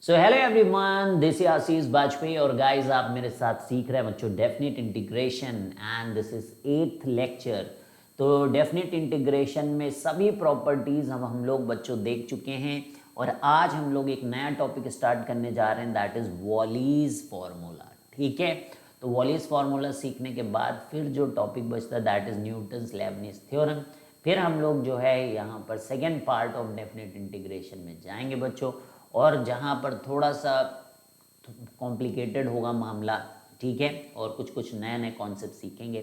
So hello everyone, this is Ashish Bajpayee और guys आप मेरे साथ सीख रहे हैं बच्चों definite integration and this is 8th lecture. तो डेफिनेट इंटीग्रेशन में सभी प्रॉपर्टीज हम लोग बच्चों देख चुके हैं और आज हम लोग एक नया टॉपिक स्टार्ट करने जा रहे हैं, दैट इज वॉलीज फार्मूला। ठीक है, तो वॉलीज फार्मूला सीखने के बाद फिर जो टॉपिक बचता है that is Newton's Lebanese theorem. फिर हम लोग जो है यहाँ पर second part of definite integration में जाएंगे बच्चों, और जहाँ पर थोड़ा सा कॉम्प्लिकेटेड होगा मामला। ठीक है, और कुछ नए नए कॉन्सेप्ट सीखेंगे।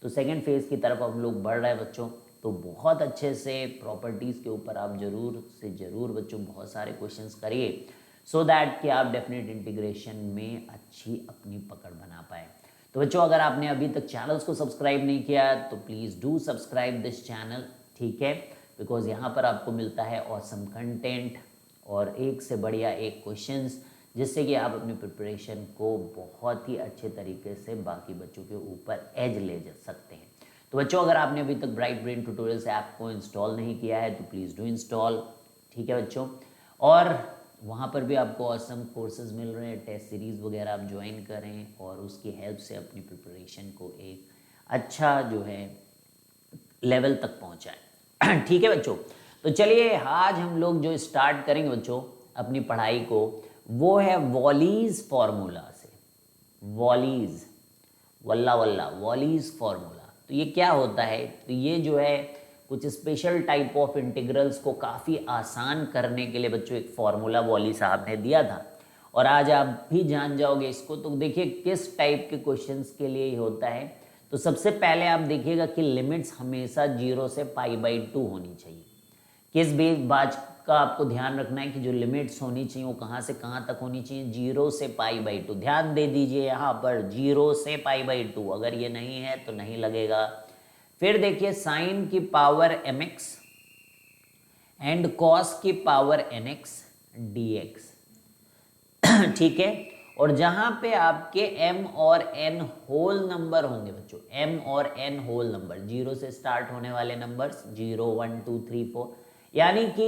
तो सेकेंड फेज़ की तरफ हम लोग बढ़ रहे हैं बच्चों। तो बहुत अच्छे से प्रॉपर्टीज़ के ऊपर आप ज़रूर बच्चों बहुत सारे क्वेश्चंस करिए सो दैट कि आप डेफिनेट इंटीग्रेशन में अच्छी अपनी पकड़ बना पाए। तो बच्चों अगर आपने अभी तक चैनल्स को सब्सक्राइब नहीं किया तो please do subscribe this channel. ठीक है, बिकॉज यहाँ पर आपको मिलता है ऑसम कंटेंट और एक से बढ़िया एक क्वेश्चंस, जिससे कि आप अपनी प्रिपरेशन को बहुत ही अच्छे तरीके से बाकी बच्चों के ऊपर एज ले जा सकते हैं। तो बच्चों अगर आपने अभी तक ब्राइट ब्रेन ट्यूटोरियल्स ऐप को इंस्टॉल नहीं किया है तो प्लीज़ डू इंस्टॉल। ठीक है बच्चों, और वहाँ पर भी आपको ऑसम कोर्सेज मिल रहे हैं, टेस्ट सीरीज़ वगैरह आप ज्वाइन करें और उसकी हेल्प से अपनी प्रिपरेशन को एक अच्छा जो है लेवल तक पहुँचाएँ। ठीक है बच्चों, तो चलिए आज हम लोग जो स्टार्ट करेंगे बच्चों अपनी पढ़ाई को वो है वॉलीज फार्मूला से। वॉलीज वल्ला वल्ला वॉलीज फार्मूला। तो ये क्या होता है? तो ये जो है कुछ स्पेशल टाइप ऑफ इंटीग्रल्स को काफ़ी आसान करने के लिए बच्चों एक फार्मूला वॉली साहब ने दिया था, और आज आप भी जान जाओगे इसको। तो देखिए किस टाइप के क्वेश्चंस के लिए ये होता है। तो सबसे पहले आप देखिएगा कि लिमिट्स हमेशा 0 से π/2 होनी चाहिए। किस बात का आपको ध्यान रखना है कि जो लिमिट्स होनी चाहिए वो कहाँ से कहाँ तक होनी चाहिए? 0 से π/2। ध्यान दे दीजिए यहाँ पर 0 से π/2, अगर ये नहीं है तो नहीं लगेगा। फिर देखिए साइन की पावर mx एंड कॉस की पावर nx dx। ठीक है, और जहाँ पे आपके m और n होल नंबर होंगे बच्चों, m और n होल नंबर 0 से स्टार्ट होने वाले नंबर्स 0 1 2 3 4, यानी कि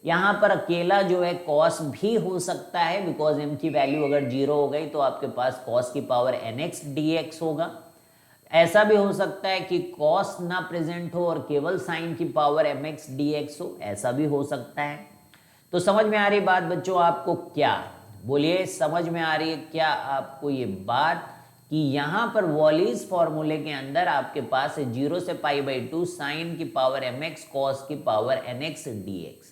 यहाँ पर अकेला जो है कॉस भी हो सकता है, बिकॉज m की वैल्यू अगर 0 हो गई तो आपके पास कॉस की पावर nx dx होगा। ऐसा भी हो सकता है कि कॉस ना प्रेजेंट हो और केवल साइन की पावर mx dx हो, ऐसा भी हो सकता है। तो समझ में आ रही बात बच्चों आपको? क्या बोलिए, समझ में आ रही है क्या आपको ये बात कि यहाँ पर वॉलीज फॉर्मूले के अंदर आपके पास है 0 से π/2 साइन की पावर mx कॉस की पावर nx dx।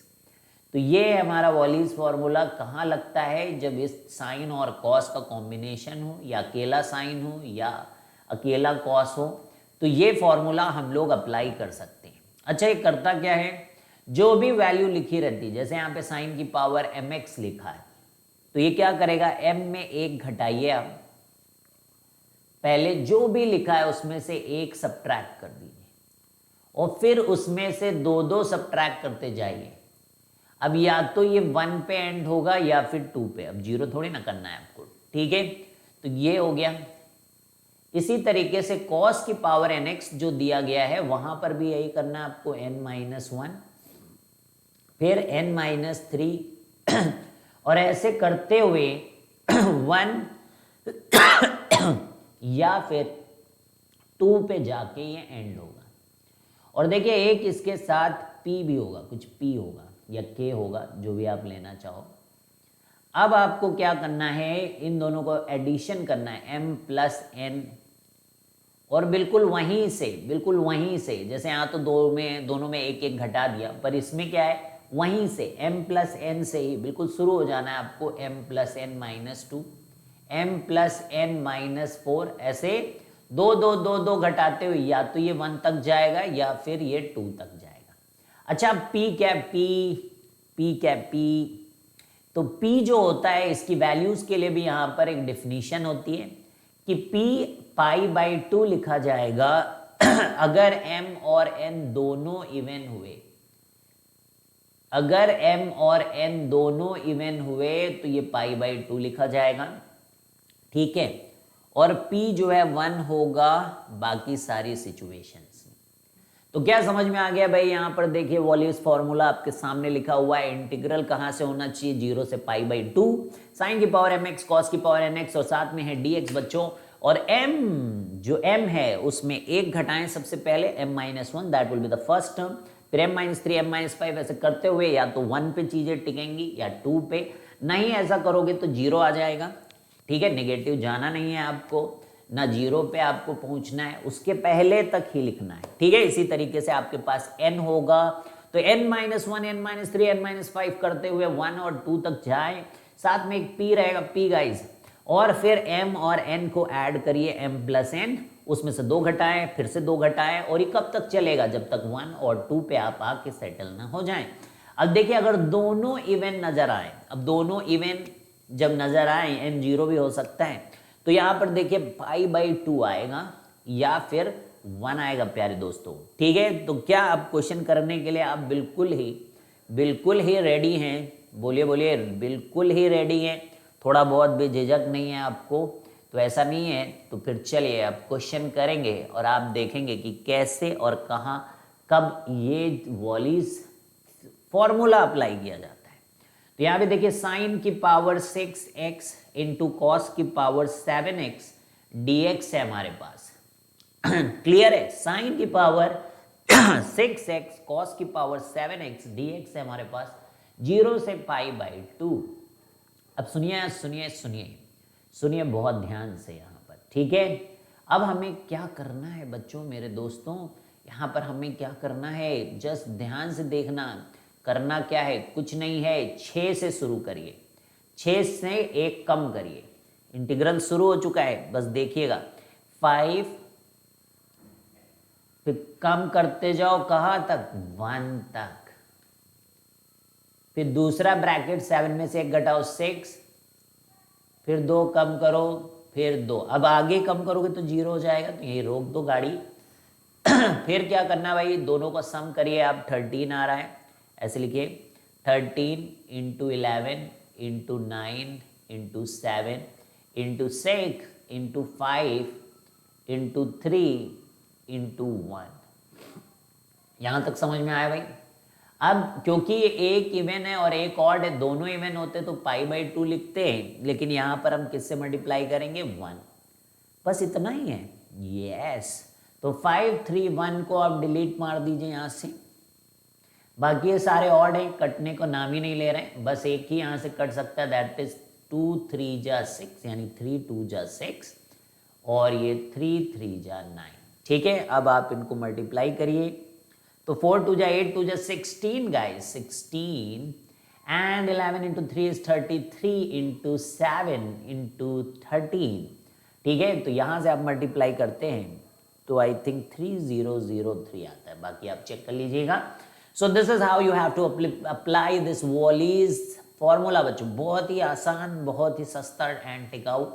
तो ये हमारा वॉलीज फॉर्मूला कहाँ लगता है? जब इस साइन और कॉस का कॉम्बिनेशन हो, या अकेला साइन हो या अकेला कॉस हो, तो ये फॉर्मूला हम लोग अप्लाई कर सकते हैं। अच्छा, ये करता क्या है? जो भी वैल्यू लिखी रहती है, जैसे यहाँ पे साइन की पावर mx लिखा है, तो ये क्या करेगा? m में 1 घटाइए आप, पहले जो भी लिखा है उसमें से 1 सब्ट्रैक्ट कर दीजिए और फिर उसमें से 2 सब्ट्रैक्ट करते जाइए। अब या तो ये 1 पे एंड होगा या फिर 2 पे, अब 0 थोड़ी ना करना है आपको। ठीक है, तो ये हो गया। इसी तरीके से cos की पावर nx जो दिया गया है वहां पर भी यही करना है आपको, n-1 फिर n-3 और ऐसे करते हुए 1 या फिर 2 पे जाके ये एंड होगा। और देखिए एक इसके साथ p भी होगा, कुछ p होगा या k होगा, जो भी आप लेना चाहो। अब आपको क्या करना है? इन दोनों को एडिशन करना है, m प्लस n, और बिल्कुल वहीं से जैसे यहाँ तो दोनों में 1 घटा दिया, पर इसमें क्या है? वहीं से m प्लस n से ही बिल्कुल शुरू हो जाना है आपको। m plus n-2, m plus n-4, ऐसे 2 घटाते हुए या तो ये 1 तक जाएगा या फिर ये 2 तक जाएगा। अच्छा, p क्या है? p क्या है? p तो p जो होता है इसकी वैल्यूज के लिए भी यहाँ पर एक डेफिनेशन होती है कि p π/2 लिखा जाएगा अगर m और n दोनों इवन हुए। अगर m और n दोनों इवन हुए तो ये π/2 लिखा जाएगा। ठीक है, और p जो है 1 होगा बाकी सारी सिचुएशंस में। तो क्या समझ में आ गया भाई? यहाँ पर देखिए वॉल्यूज फॉर्मूला आपके सामने लिखा हुआ है। इंटीग्रल कहाँ से होना चाहिए? 0 से π/2 साइन की पावर mx कॉस की पावर nx और साथ में है dx बच्चों। और m जो m है उसमें एक घटाएं सबसे पहले m-1, that will be the first term. फिर m-3 m-5 ऐसे करते हुए या तो 1 पे चीजें टिकेंगी या 2 पे। नहीं ऐसा करोगे तो 0 आ जाएगा। ठीक है, नेगेटिव जाना नहीं है आपको, ना 0 पे आपको पहुंचना है, उसके पहले तक ही लिखना है। ठीक है, इसी तरीके से आपके पास n होगा तो n-1 n-3 n-5 करते हुए 1 और 2 तक जाए। साथ में एक p रहेगा, p गाइस, और फिर m और n को ऐड करिए, m+n, उसमें से 2 घटाएं, फिर से 2 घटाएं, और ये कब तक चलेगा? जब तक 1 और 2 पे आप आके सेटल ना हो जाएं। अब देखिए अगर दोनों इवन नजर आए, अब दोनों इवन जब नजर आए, n 0 भी हो सकता है, तो यहां पर देखिए π/2 आएगा या फिर 1 आएगा प्यारे दोस्तों। ठीक है, तो क्या आप क्वेश्चन करने के लिए आप बिल्कुल ही रेडी हैं? बोलिए बोलिए, बिल्कुल ही रेडी हैं? थोड़ा बहुत भी झिझक नहीं है आपको? तो ऐसा नहीं है तो फिर चलिए आप क्वेश्चन करेंगे और आप देखेंगे कि कैसे और कहाँ कब ये वॉल्यूज फॉर्मूला अप्लाई किया जाता है। तो यहाँ पे देखिए साइन की पावर 6x इंटू कॉस की पावर 7x dx है हमारे पास। क्लियर है? साइन की पावर 6x कॉस की पावर 7x dx है हमारे पास 0 से π/2। अब सुनिए बहुत ध्यान से यहाँ पर। ठीक है, अब हमें क्या करना है बच्चों, मेरे दोस्तों, यहाँ पर हमें क्या करना है? जस्ट ध्यान से देखना। करना क्या है? कुछ नहीं है, 6 से शुरू करिए, 6 से 1 कम करिए। इंटीग्रल शुरू हो चुका है, बस देखिएगा। 5 फिर कम करते जाओ, कहाँ तक? 1 तक। फिर दूसरा ब्रैकेट 7 में से 1 घटाओ 6, फिर 2 कम करो, फिर 2। अब आगे कम करोगे तो 0 हो जाएगा, तो यही रोक दो गाड़ी। फिर क्या करना भाई? दोनों का सम करिए आप, 13 आ रहा है, ऐसे लिखिए 13 into 11 into 9 into 7 into 6 into 5 into 3 into 1। यहां तक समझ में आया भाई? अब क्योंकि ये एक इवन है और एक ऑड है, दोनों इवन होते तो π/2 लिखते हैं, लेकिन यहां पर हम किससे मल्टीप्लाई करेंगे? 1। बस इतना ही है। यस, तो 5 3 1 को आप डिलीट मार दीजिए यहां से। बाकी ये सारे ऑड हैं, कटने को नाम ही नहीं ले रहे हैं, बस एक ही यहां से कट सकता है, दैट इज 2 3 जा 6, यानी 3 2 जा 6 और ये 3 3 जा 9। ठीक है, अब आप इनको मल्टीप्लाई करिए तो 4 2 जा 8 2 जा 16 guys, 16 and 11 into 3 is 33 into 7 into 13। ठीक है, तो यहां से आप मल्टीप्लाई करते हैं तो आई थिंक 3003 आता है, बाकी आप चेक कर लीजिएगा। So this is how you have to apply this Wallis formula बच्चों। बहुत ही आसान, बहुत ही सस्ता एंड टिकाऊ।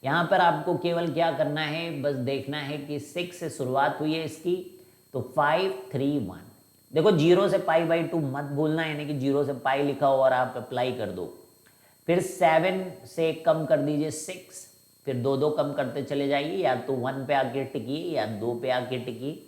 यहाँ पर आपको केवल क्या करना है, बस देखना है कि 6 से शुरुआत हुई है इसकी, तो 5 3 1। देखो 0 से π/2 मत भूलना, यानी कि 0 से पाई लिखा हो और आप अप्लाई कर दो। फिर 7 से कम कर दीजिए 6, फिर 2 2 कम करते चले जाइए, या तो 1 पे आके टिकिए या 2 पे आके टिकिए,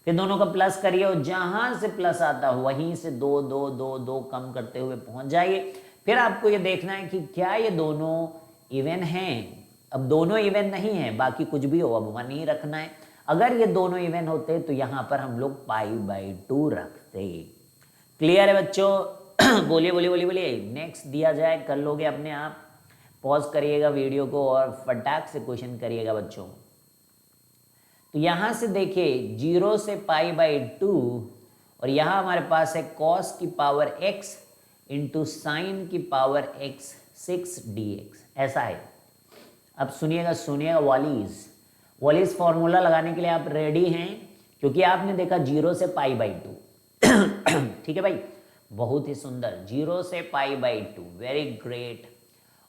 फिर दोनों का प्लस करिए और जहां से प्लस आता है वहीं से 2 2 2 2 कम करते हुए पहुंच जाइए। फिर आपको ये देखना है कि क्या ये दोनों इवन हैं। अब दोनों इवन नहीं है, बाकी कुछ भी हो, अब 1 ही रखना है। अगर ये दोनों इवन होते तो यहां पर हम लोग π/2 रखते। क्लियर है बच्चों? बोलिए बोलिए बोलिए बोलिए। नेक्स्ट दिया जाए, कर लोगे अपने आप। पॉज करिएगा वीडियो को और फटाक से क्वेश्चन करिएगा बच्चों। तो यहां से देखिए 0 से π/2 और यहां हमारे पास है cos की पावर x इंटू साइन की पावर x 6 dx, ऐसा है। अब सुनिएगा वॉलीज फॉर्मूला लगाने के लिए आप रेडी हैं? क्योंकि आपने देखा 0 से π/2। ठीक है भाई, बहुत ही सुंदर, 0 से π/2, वेरी ग्रेट।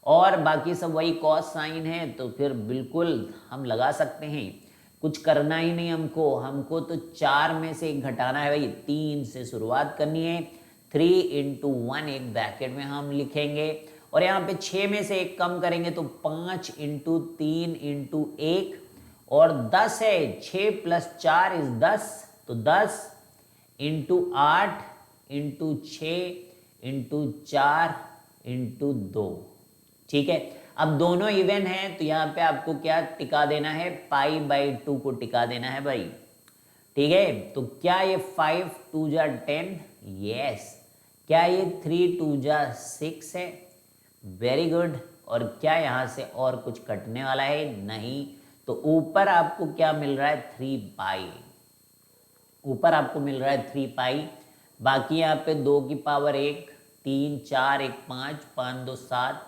और बाकी सब वही कॉस साइन है, तो फिर बिल्कुल हम लगा सकते हैं, कुछ करना ही नहीं हमको तो 4 में से 1 घटाना है भाई। 3 से शुरुआत करनी है, 3 इंटू 1 एक ब्रैकेट में हम लिखेंगे, और यहाँ पे 6 में से 1 कम करेंगे तो 5 इंटू 3 इंटू 1 और 10 है, 6 + 4 = 10, तो 10 इंटू 8 इंटू 6 इंटू 4 इंटू 2। ठीक है, अब दोनों इवन है तो यहाँ पे आपको क्या टिका देना है, π/2 को टिका देना है भाई। ठीक है, तो क्या ये 5 2 जा 10, यस। क्या ये 3 2 जा 6 है, वेरी गुड। और क्या यहाँ से और कुछ कटने वाला है, नहीं। तो ऊपर आपको क्या मिल रहा है, 3π, ऊपर आपको मिल रहा है 3π। बाकी यहाँ पे 2 की पावर 1, 3 4 1 5, 5 2 7,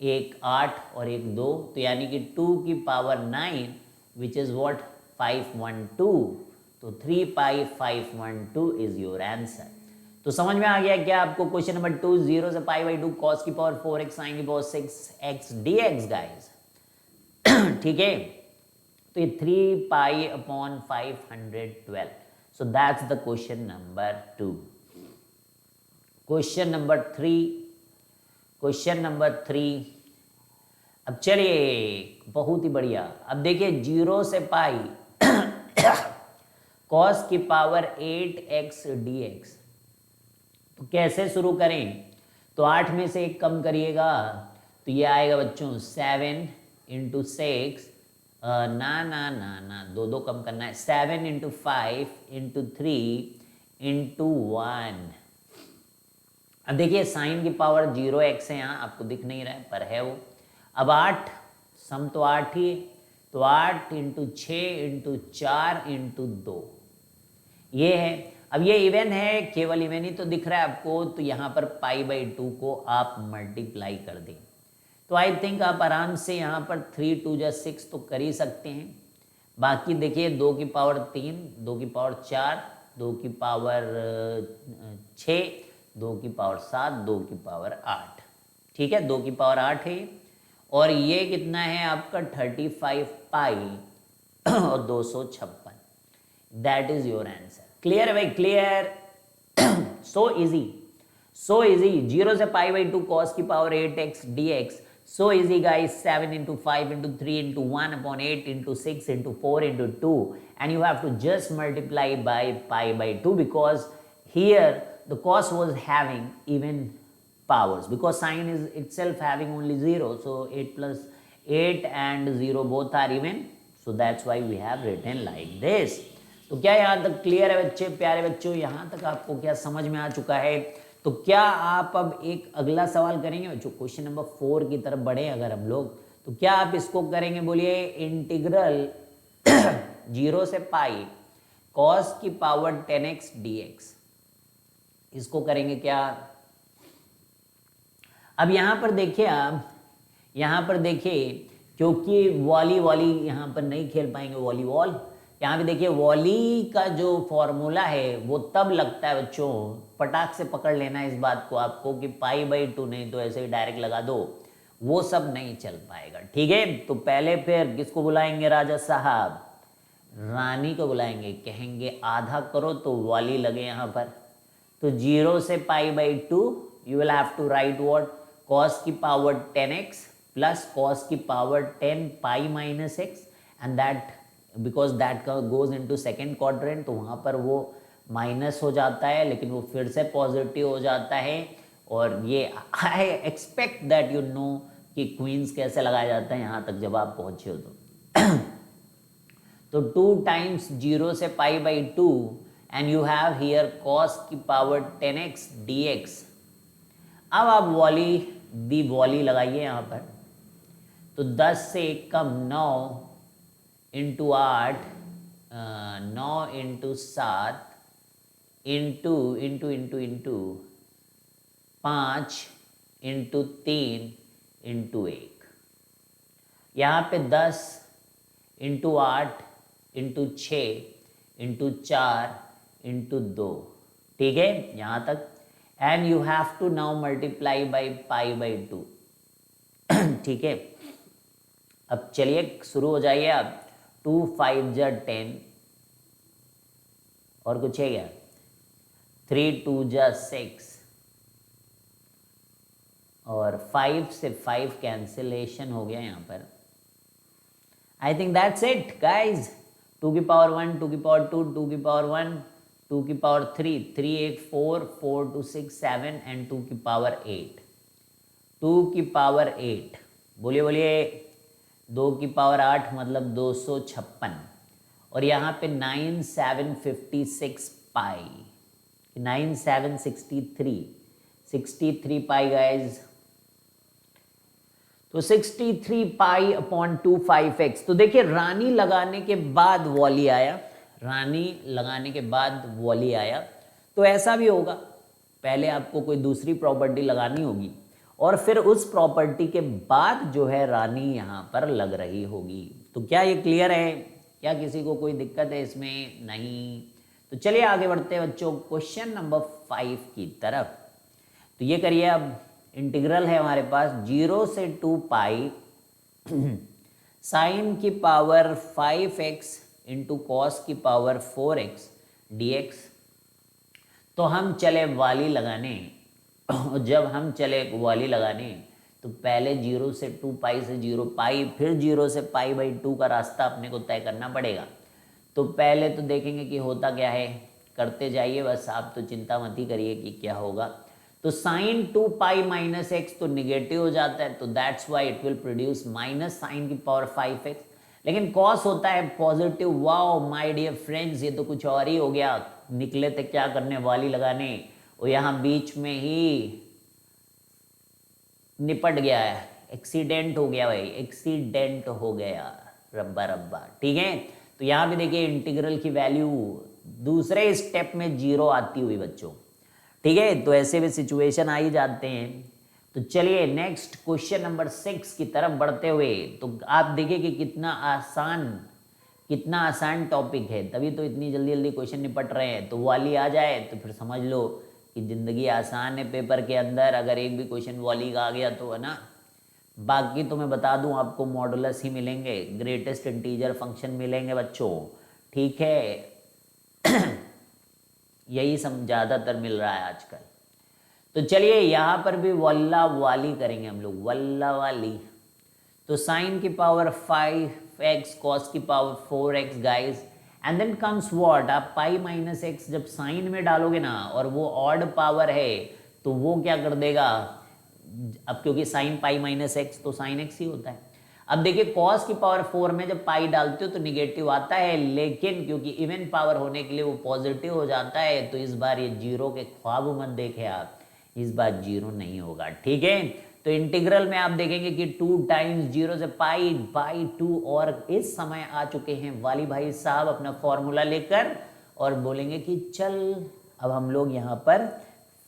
1 8 और 1 2, तो यानी कि 2 की पावर 9 विच इज व्हाट 512। तो 3π512 इज योर आंसर। तो समझ में आ गया क्या आपको क्वेश्चन नंबर 2, 0 से π/2 cos की पावर 4x sin की पावर 6x dx गाइस। ठीक है, तो ये 3π/512। So that's the question number 2। Question number 3, अब चलिए बहुत ही बढ़िया। अब देखिए 0 से पाई cos की पावर 8x dx, तो कैसे शुरू करें, तो 8 में से 1 कम करिएगा तो ये आएगा बच्चों 7 इंटू 6, ना 2 कम करना है, 7 इंटू 5 इंटू 3 इंटू 1। अब देखिए साइन की पावर 0x है, यहाँ आपको दिख नहीं रहा है पर है वो। अब 8 सम तो 8 ही, तो 8 इंटू 6 इंटू 4 इंटू 2 ये है। अब ये इवन है, केवल इवन ही तो दिख रहा है आपको, तो यहाँ पर π/2 को आप मल्टीप्लाई कर दें तो आई थिंक आप आराम से यहाँ पर 3 2 जा 6 तो कर ही सकते हैं। बाकी देखिए 2 की पावर 3, 2 की पावर 4, 2 की पावर 6, 2 की पावर 7, 2 की पावर 8। ठीक है, 2 की पावर 8 है। और ये कितना है आपका 35π और 256। That is your answer. Clear है भाई, क्लियर। सो इजी, 0 से π/2 cos की power 8x dx, so easy guys। 7 into 5 into 3 into 1 upon 8 into 6 into 4 into 2, and you have to just multiply by π/2 because here the cos was having even powers, because sine is itself having only 0, so 8 plus 8 and 0 both are even, so that's why we have written like this। तो क्या यहाँ तक clear है बच्चे, प्यारे बच्चों, यहाँ तक आपको क्या समझ में आ चुका है। तो क्या आप अब एक अगला सवाल करेंगे जो क्वेश्चन नंबर 4 की तरफ बढ़े अगर हम लोग, तो क्या आप इसको करेंगे, बोलिए इंटीग्रल 0 से पाई cos की पावर 10x dx, इसको करेंगे क्या। अब यहां पर देखिए, आप यहां पर देखिए, क्योंकि वॉली यहां पर नहीं खेल पाएंगे वॉलीबॉल, यहाँ पे देखिए वॉली का जो फॉर्मूला है वो तब लगता है बच्चों, पटाख से पकड़ लेना है इस बात को आपको कि π/2 नहीं तो ऐसे ही डायरेक्ट लगा दो, वो सब नहीं चल पाएगा। ठीक है, तो पहले फिर किसको बुलाएंगे राजा साहब, रानी को बुलाएंगे, कहेंगे आधा करो तो वॉली लगे यहाँ पर। तो 0 से π/2 you will have to write what, cos की पावर 10x प्लस cos की power 10π - x, and that because that goes into second quadrant, तो वहाँ पर वो माइनस हो जाता है लेकिन वो फिर से पॉजिटिव हो जाता है। और ये I expect that you know कि क्वींस कैसे लगाया जाता है यहाँ तक जब आप पहुँचे हो तो 2 टाइम्स 0 से π/2 and you have here cos की पावर 10x dx। अब आप वॉली लगाइए यहाँ पर, तो 10 से 1 कम 9 into 8, 9 into 7 into 5 into 3 into 1। यहाँ पे 10 इंटू 8 इंटू 6 इंटू 4 इंटू 2। ठीक है यहाँ तक, and you have to now multiply by π/2। ठीक है, अब चलिए शुरू हो जाइए आप। 2 5 जा 10 और कुछ है क्या, 3 2 जा 6 और 5 से 5 कैंसिलेशन हो गया यहाँ पर। I think that's it guys. 2 की पावर 1, 2 की पावर 2, 2 की पावर 1, 2 की पावर 3, 3 1 4, 4 2 6 7 एंड 2 की पावर 8, 2 की पावर 8, बोलिए बोलिए, 2 की पावर 8 मतलब 256, और यहाँ पे 9756 पाई, 9763 पाई गाइज। तो 63 पाई अपॉन 25x। तो देखिए रानी लगाने के बाद वॉली आया, रानी लगाने के बाद वॉली आया, तो ऐसा भी होगा, पहले आपको कोई दूसरी प्रॉपर्टी लगानी होगी और फिर उस प्रॉपर्टी के बाद जो है रानी यहाँ पर लग रही होगी। तो क्या ये क्लियर है? क्या किसी को कोई दिक्कत है इसमें? नहीं। तो चलिए आगे बढ़ते हैं बच्चों क्वेश्चन नंबर 5 की तरफ। तो ये करिए, अब इंटीग्रल है हमारे पास 0 से 2 पाई साइन की पावर 5x इंटू कॉस की पावर 4x dx। तो हम चले वाली लगाने, जब हम चले वाली लगाने तो पहले 0 से 2 पाई से 0 पाई, फिर 0 से पाई बाई 2 का रास्ता अपने को तय करना पड़ेगा। तो पहले तो देखेंगे कि होता क्या है, करते जाइए बस, आप तो चिंता मत ही करिए कि क्या होगा। तो साइन 2 पाई माइनस एक्स तो निगेटिव हो जाता है, तो that's why it will produce minus sine की पावर 5x। लेकिन कॉस होता है positive. Wow my dear friends, ये तो कुछ और ही हो गया। निकले थे क्या करने, वाली लगाने, और यहाँ बीच में ही निपट गया है, एक्सीडेंट हो गया भाई, एक्सीडेंट हो गया, रब्बा रब्बा। ठीक है, तो यहाँ पे देखिए इंटीग्रल की वैल्यू दूसरे स्टेप में 0 आती हुई बच्चों। ठीक है, तो ऐसे भी सिचुएशन आ ही जाते हैं। तो चलिए नेक्स्ट क्वेश्चन नंबर 6 की तरफ बढ़ते हुए, तो आप देखिए कि कितना आसान टॉपिक है, तभी तो इतनी जल्दी जल्दी क्वेश्चन निपट रहे हैं। तो वाली आ जाए तो फिर समझ लो कि ज़िंदगी आसान है पेपर के अंदर, अगर एक भी क्वेश्चन वाली का आ गया तो, है ना। बाकी तो मैं बता दूं आपको मॉडुलस ही मिलेंगे, ग्रेटेस्ट इंटीजर फंक्शन मिलेंगे बच्चों। ठीक है यही सब ज़्यादातर मिल रहा है आजकल। तो चलिए यहाँ पर भी वल्ला वाली करेंगे हम लोग, वल्ला वाली। तो साइन की पावर 5x कॉस की power 4x guys, and then comes what, आप पाई माइनस एक्स जब साइन में डालोगे ना और वो ऑड पावर है तो वो क्या कर देगा, अब क्योंकि साइन पाई माइनस एक्स तो साइन एक्स ही होता है। अब देखिए कॉस की पावर 4 में जब पाई डालते हो तो निगेटिव आता है, लेकिन क्योंकि इवन पावर होने के लिए वो पॉजिटिव हो जाता है, तो इस बार ये 0 के ख्वाब मत देखे आप, इस बार 0 नहीं होगा। ठीक है, तो इंटीग्रल में आप देखेंगे कि 2 टाइम्स 0 से पाई बाई 2, और इस समय आ चुके हैं वाली भाई साहब अपना फॉर्मूला लेकर और बोलेंगे कि चल अब हम लोग यहाँ पर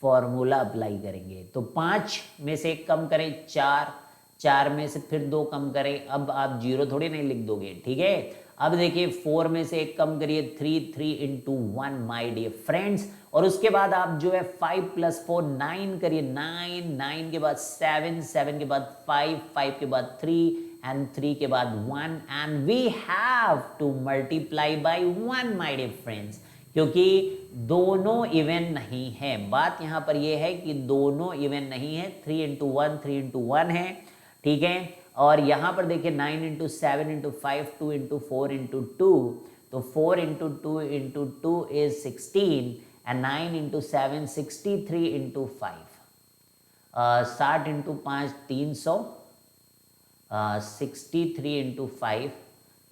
फॉर्मूला अप्लाई करेंगे। तो 5 में से 1 कम करें 4, 4 में से फिर 2 कम करें, अब आप 0 थोड़ी नहीं लिख दोगे। ठीक है, अब देखिए 4 में से 1 कम करिए 3, 3 into 1 माय डियर फ्रेंड्स, और उसके बाद आप जो है 5 + 4 9 करिए, 9, 9 के बाद 7, 7 के बाद 5, 5 के बाद 3 एंड 3 के बाद 1, and we have to multiply by 1 my dear friends, क्योंकि दोनों इवन नहीं है। बात यहाँ पर यह है कि दोनों इवन नहीं है, 3 into 1 3 into 1 है। ठीक है, और यहाँ पर देखिए 9 into 7 into 5, 2 into 4 into 2, तो 4 into 2 into 2 is 16 and 9 into 7 63 into 5, 60 into 5 300, 63 into 5,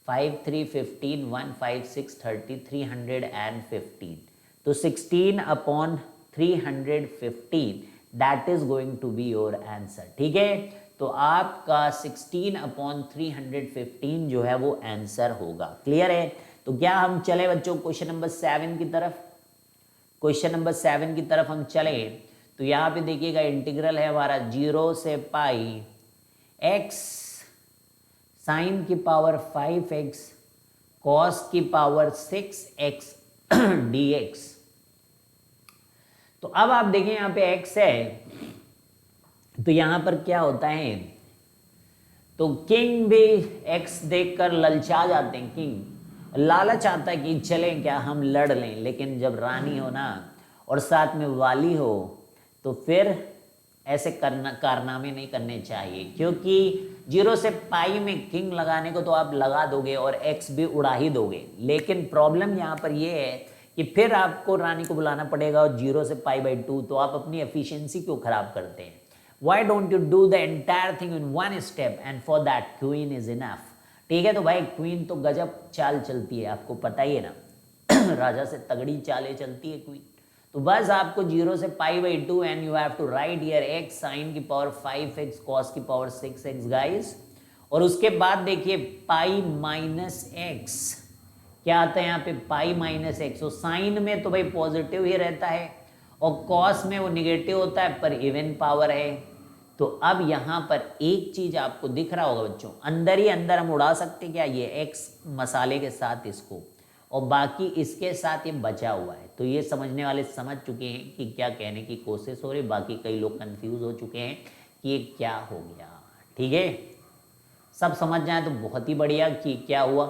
5 3 15, 1 5 6 30, 315, तो 16 upon 315 that is going to be your answer। ठीक है, तो आपका 16 upon 315 जो है वो आंसर होगा। क्लियर है? तो क्या हम चले बच्चों क्वेश्चन नंबर 7 की तरफ, क्वेश्चन नंबर 7 की तरफ हम चले। तो यहाँ पे देखिएगा इंटीग्रल है हमारा 0 से पाई x साइन की पावर 5x कॉस की पावर 6x dx। तो अब आप देखें यहाँ पे x है, तो यहां पर क्या होता है, तो किंग भी x देखकर ललचा जाते हैं, किंग लालच आता है कि चलें क्या हम लड़ लें, लेकिन जब रानी हो ना और साथ में वाली हो तो फिर ऐसे कारनामे नहीं करने चाहिए, क्योंकि 0 से पाई में किंग लगाने को तो आप लगा दोगे और x भी उड़ा ही दोगे। लेकिन प्रॉब्लम यहाँ पर यह है कि फिर आपको रानी को बुलाना पड़ेगा और 0 से π/2, तो आप अपनी एफिशिएंसी क्यों खराब करते हैं? Why don't you do the entire thing in one step and for that queen is enough? ठीक है, तो भाई क्वीन तो गजब चाल चलती है, आपको पता ही है ना राजा से तगड़ी चालें चलती है क्वीन। तो बस आपको 0 से π/2 and you have to write here x sin की पावर 5x cos की पावर 6x गाइस। और उसके बाद देखिए पाई माइनस एक्स, क्या आता है यहाँ पे पाई माइनस एक्स। और साइन में तो भाई पॉजिटिव ही रहता है और कॉस में वो निगेटिव होता है, पर इवन पावर है। तो अब यहाँ पर एक चीज आपको दिख रहा होगा बच्चों, अंदर ही अंदर हम उड़ा सकते क्या, ये एक्स मसाले के साथ इसको, और बाकी इसके साथ ये बचा हुआ है। तो ये समझने वाले समझ चुके हैं कि क्या कहने की कोशिश हो रही, बाकी कई लोग कंफ्यूज हो चुके हैं कि ये क्या हो गया। ठीक है, सब समझ जाए तो बहुत ही बढ़िया कि क्या हुआ,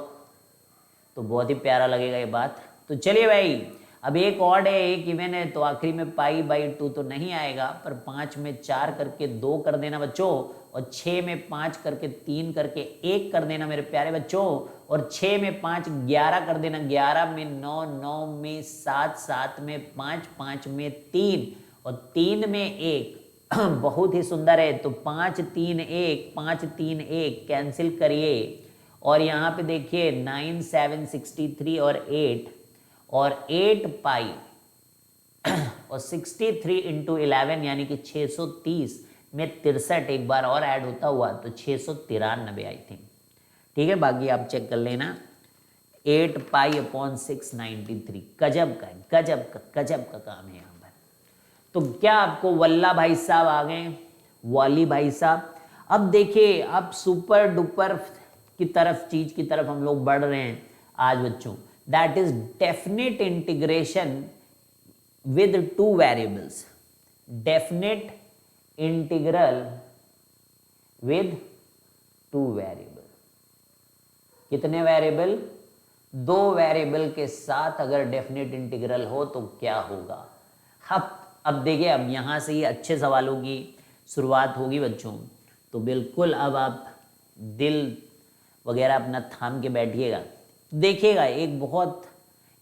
तो बहुत ही प्यारा लगेगा ये बात। तो चलिए भाई, अब एक ऑड है एक इवन है, तो आखिरी में π/2 तो नहीं आएगा, पर 5 में 4 करके 2 कर देना बच्चों, और 6 में 5 करके 3 करके 1 कर देना मेरे प्यारे बच्चों, और 6 में 5 11 कर देना, 11 में 9, 9 में 7, 7 में 5, 5 में 3 और 3 में 1 बहुत ही सुंदर है। तो 5 3 1 5 3 1 कैंसिल करिए, और यहाँ पे देखिए 9 7 63 और 8 पाई और 63 इंटू 11 यानी कि 630 में 63 एक बार और ऐड होता हुआ तो 693 आई थिंक। ठीक है, बाकी आप चेक कर लेना। 8 पाई अपॉन 693, गजब का काम है यहाँ पर। तो क्या आपको वल्ला भाई साहब आ गए, वाली भाई साहब। अब देखिए, अब सुपर डुपर की तरफ, चीज की तरफ हम लोग बढ़ रहे हैं आज बच्चों, that is definite integration with 2 variables. Definite integral with 2 variable. कितने वेरिएबल? 2 वेरिएबल के साथ अगर डेफिनेट इंटीग्रल हो तो क्या होगा। अब देखिए, अब यहां से ही अच्छे सवालों की शुरुआत होगी बच्चों। तो बिल्कुल अब आप दिल वगैरह अपना थाम के बैठिएगा। देखिएगा, एक बहुत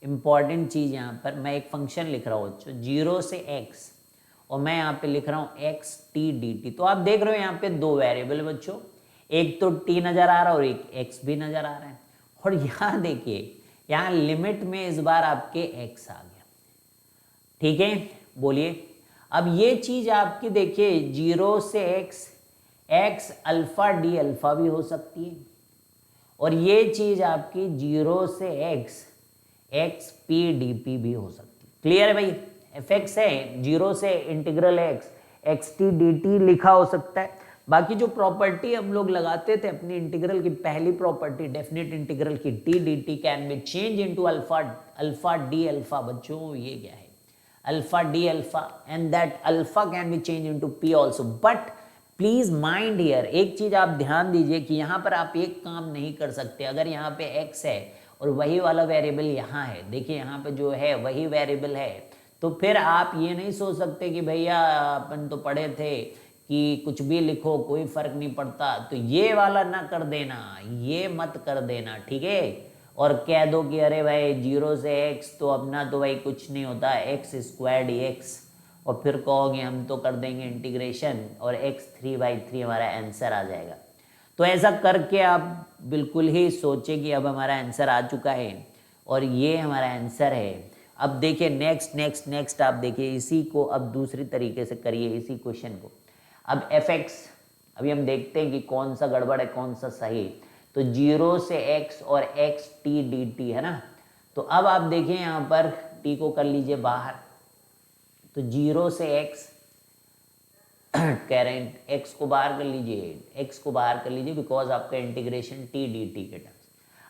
इंपॉर्टेंट चीज़ यहाँ पर, मैं एक फंक्शन लिख रहा हूँ बच्चों 0 से x, और मैं यहाँ पे लिख रहा हूँ x t dt। तो आप देख रहे हो यहाँ पे 2 वेरिएबल बच्चों, एक तो t नज़र आ रहा है और एक x भी नज़र आ रहा है। और यहाँ देखिए, यहाँ लिमिट में इस बार आपके x आ गया। ठीक है, बोलिए। अब ये चीज़ आपकी देखिए 0 से x अल्फा डी अल्फा भी हो सकती है, और ये चीज आपकी 0 से x p dp भी हो सकती है। क्लियर है भाई? fx है 0 से इंटीग्रल x t dt लिखा हो सकता है। बाकी जो प्रॉपर्टी हम लोग लगाते थे अपनी इंटीग्रल की, पहली प्रॉपर्टी डेफिनेट इंटीग्रल की, t dt can be change into alpha D alpha. बच्चों ये क्या है? Alpha D alpha, and that alpha can be change into p also. But please mind here, एक चीज आप ध्यान दीजिए कि यहाँ पर आप एक काम नहीं कर सकते। अगर यहाँ पे x है और वही वाला वेरिएबल यहाँ है, देखिए यहाँ पे जो है वही वेरिएबल है, तो फिर आप ये नहीं सोच सकते कि भैया अपन तो पढ़े थे कि कुछ भी लिखो कोई फर्क नहीं पड़ता। तो ये वाला ना कर देना, ये मत कर देना, ठीक है। और कह दो कि अरे भाई 0 से x तो अपना तो भाई कुछ नहीं होता, x² dx, और फिर कहोगे हम तो कर देंगे इंटीग्रेशन और x 3/3 हमारा आंसर आ जाएगा। तो ऐसा करके आप बिल्कुल ही सोचे कि अब हमारा आंसर आ चुका है और ये हमारा आंसर है। अब देखिए नेक्स्ट आप देखिए, इसी को अब दूसरी तरीके से करिए इसी क्वेश्चन को। अब fx, अभी हम देखते हैं कि कौन सा गड़बड़ है कौन सा सही। तो 0 से x और x t dt है ना। तो अब आप देखिए यहाँ पर t को कर लीजिए बाहर, तो 0 से x कह रहे हैं x को बाहर कर लीजिए, x को बाहर कर लीजिए बिकॉज आपका इंटीग्रेशन t dt के टर्म्स।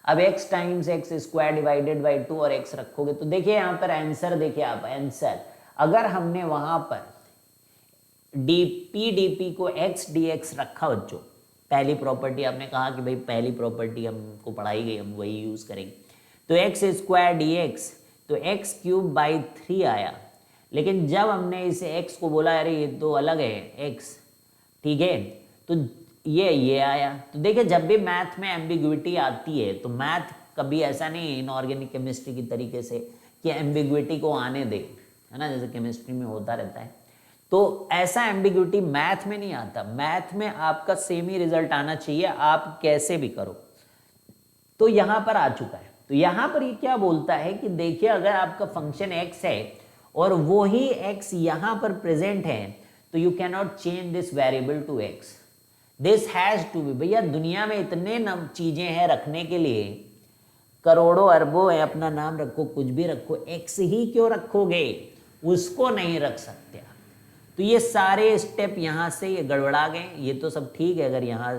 अब x times x² divided by 2 और x रखोगे तो देखिए यहाँ पर आंसर, देखिए आप आंसर, अगर हमने वहां पर dp dp को x dx रखा बच्चों, पहली प्रॉपर्टी आपने कहा कि भाई पहली प्रॉपर्टी हमको पढ़ाई गई, हम वही यूज करेंगे। तो x² dx तो x³/3 आया, लेकिन जब हमने इसे x को बोला अरे ये तो अलग है x, ठीक है, तो ये आया। तो देखिए जब भी मैथ में एम्बिग्विटी आती है तो मैथ कभी ऐसा नहीं इनऑर्गेनिक केमिस्ट्री की तरीके से कि एम्बिग्विटी को आने दे, है ना, जैसे केमिस्ट्री में होता रहता है। तो ऐसा एम्बिग्विटी मैथ में नहीं आता, मैथ में आपका सेम ही रिजल्ट आना चाहिए, आप कैसे भी करो। तो यहां पर आ चुका है। तो यहां पर ये क्या बोलता है कि देखिए अगर आपका फंक्शन x है और वो ही x यहां पर प्रेजेंट है, तो you can not change this variable to x, this has to be. भैया दुनिया में इतने चीजें हैं रखने के लिए, करोड़ों अरबों है, अपना नाम रखो, कुछ भी रखो, x ही क्यों रखोगे, उसको नहीं रख सकते। तो ये सारे स्टेप यहाँ से ये गड़बड़ा गए। ये तो सब ठीक है, अगर यहाँ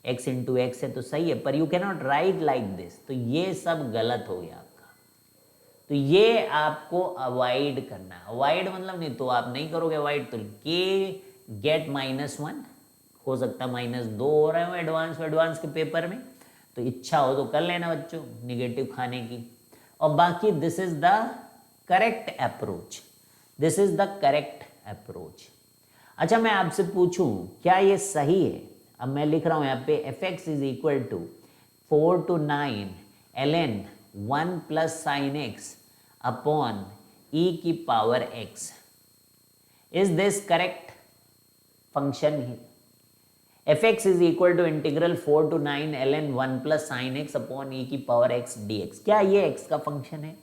x इंटू एक्स है तो सही है, पर you can not right like this, तो ये सब गलत हो गया आपका। तो ये आपको अवॉइड करना है। अवॉइड मतलब नहीं तो आप नहीं करोगे अवॉइड, तो k गेट -1, हो सकता है -2 हो रहे हो एडवांस के पेपर में, तो इच्छा हो तो कर लेना बच्चों निगेटिव खाने की। और बाकी this is the correct approach, this is the correct approach. अच्छा मैं आपसे पूछूं क्या ये सही है? अब मैं लिख रहा हूं यहाँ पे fx is equal to 4 to 9 ln 1 plus sine x upon e की power x। Is this correct function? fx is equal to integral 4 to 9 ln 1 plus sine x upon e की पावर x dx। क्या ये x का function है?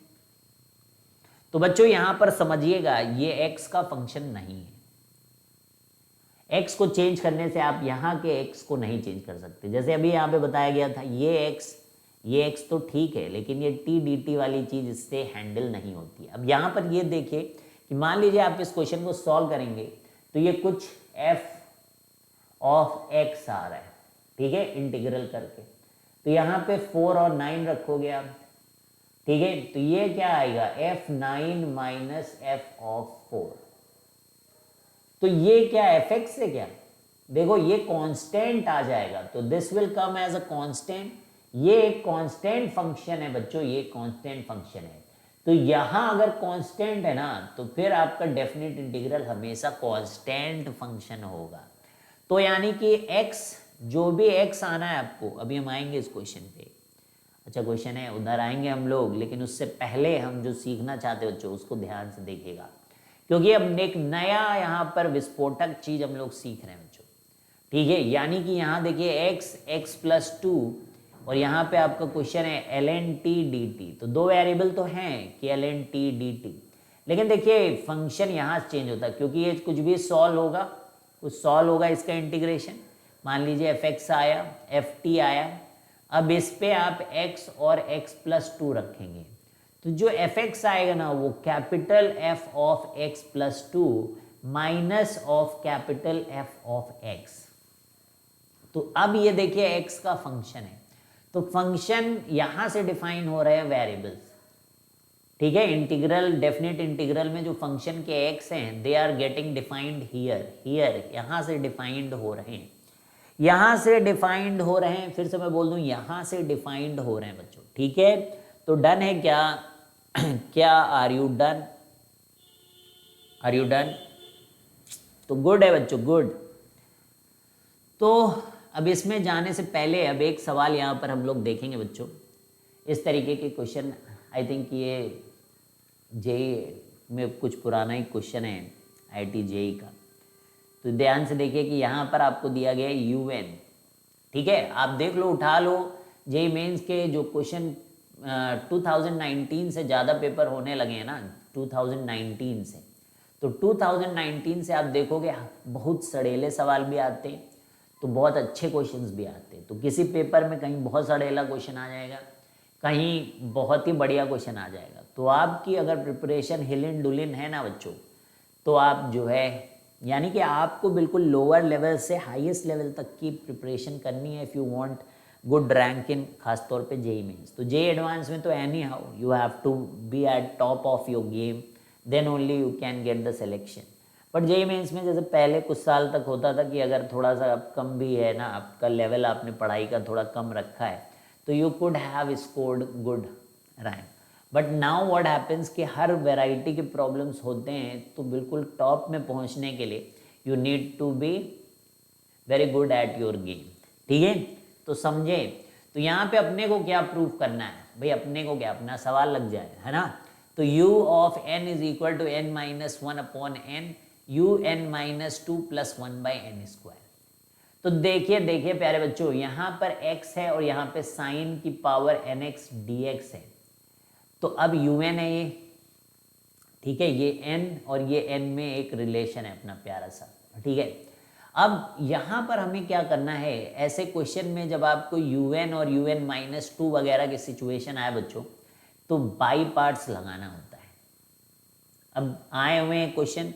तो बच्चों यहां पर समझिएगा ये x का फंक्शन नहीं है। x को चेंज करने से आप यहाँ के x को नहीं चेंज कर सकते। जैसे अभी यहाँ पे बताया गया था ये x तो ठीक है, लेकिन ये t dt वाली चीज इससे हैंडल नहीं होती। अब यहाँ पर ये देखिए कि मान लीजिए आप इस क्वेश्चन को सॉल्व करेंगे तो ये कुछ f ऑफ x आ रहा है, ठीक है, इंटीग्रल करके। तो यहाँ पे 4 और 9 रखोगे आप, ठीक है, तो ये क्या आएगा f9 माइनस f ऑफ 4। तो ये क्या fx है क्या? देखो ये कांस्टेंट आ जाएगा, तो this will come as a constant. ये एक कांस्टेंट फंक्शन है बच्चों, ये कांस्टेंट फंक्शन है। तो यहां अगर कांस्टेंट है ना, तो फिर आपका डेफिनेट इंटीग्रल हमेशा कांस्टेंट फंक्शन होगा। तो यानी कि x, जो भी x आना है आपको, अभी हम आएंगे इस क्वेश्चन पे, अच्छा क्वेश्चन है उधर आएंगे हम लोग, लेकिन उससे पहले हम जो सीखना चाहते हो बच्चों उसको ध्यान से देखिएगा, क्योंकि अब एक नया यहाँ पर विस्फोटक चीज हम लोग सीख रहे हैं बच्चों, ठीक है। यानी कि यहाँ देखिए x प्लस 2 और यहाँ पे आपका क्वेश्चन है ln t dt। तो दो वेरिएबल तो हैं कि ln t dt, लेकिन देखिए फंक्शन यहाँ चेंज होता है क्योंकि ये कुछ भी सॉल्व होगा, कुछ सॉल्व होगा इसका इंटीग्रेशन। मान लीजिए fx आया, ft आया, अब इस पे आप x और x प्लस 2 रखेंगे, तो जो fx आएगा ना वो capital F of x plus 2 minus of capital F of x। तो अब ये देखिए x का फंक्शन है, तो फंक्शन यहां से डिफाइन हो रहे हैं वेरिएबल्स, ठीक है। इंटीग्रल, डेफिनेट इंटीग्रल में जो फंक्शन के x हैं they are getting defined here, यहां से डिफाइंड हो रहे हैं, यहां से डिफाइंड हो रहे हैं। फिर से मैं बोल दूं यहां से डिफाइंड हो रहे हैं बच्चों, ठीक है। तो डन है क्या? क्या are you done? Are you done? तो गुड है बच्चों, गुड। तो अब इसमें जाने से पहले अब एक सवाल यहाँ पर हम लोग देखेंगे बच्चों। इस तरीके के क्वेश्चन, आई थिंक ये जेई में कुछ पुराना ही क्वेश्चन है IIT जेई का। तो ध्यान से देखिए कि यहाँ पर आपको दिया गया है UN, ठीक है। आप देख लो, उठा लो, जेई मेंस के जो क्वेश्चन 2019 से ज़्यादा पेपर होने लगे हैं ना, 2019 से, तो 2019 से आप देखोगे बहुत सड़ेले सवाल भी आते हैं, तो बहुत अच्छे क्वेश्चंस भी आते हैं। तो किसी पेपर में कहीं बहुत सड़ेला क्वेश्चन आ जाएगा, कहीं बहुत ही बढ़िया क्वेश्चन आ जाएगा। तो आपकी अगर प्रिपरेशन हिलिन डुलिन है ना बच्चों, तो आप जो है, यानी कि आपको बिल्कुल लोअर लेवल से हाईएस्ट लेवल तक की प्रिपरेशन करनी है if you want good rank in, खासतौर पे जेई मेंस। तो जेई एडवांस में तो anyhow you have to be at top of your game, then only you can get the selection. But JEE Mains में जैसे पहले कुछ साल तक होता था कि अगर थोड़ा सा कम भी है ना, आपका लेवल आपने पढ़ाई का थोड़ा कम रखा है, तो you could have scored good rank. But now what happens कि हर वैरायटी के प्रॉब्लम्स होते हैं, तो बिल्कुल टॉप में पहुंचने के लिए you need to be very good at your game, ठीक है। तो समझे, तो यहाँ पे अपने को क्या प्रूफ करना है भाई, अपने को क्या, अपना सवाल लग जाए, है ना। तो u of n is equal to n minus one upon n u n minus two plus one by n square. तो देखिए देखिए प्यारे बच्चों, यहाँ पर x है और यहाँ पे साइन की पावर nx dx है। तो अब un है ये, ठीक है, ये n और ये n में एक रिलेशन है अपना प्यारा सा, ठीक है। अब यहाँ पर हमें क्या करना है, ऐसे क्वेश्चन में जब आपको un और un माइनस टू वगैरह की सिचुएशन आए बच्चों, तो बाई पार्ट्स लगाना होता है। अब आए हुए हैं क्वेश्चन,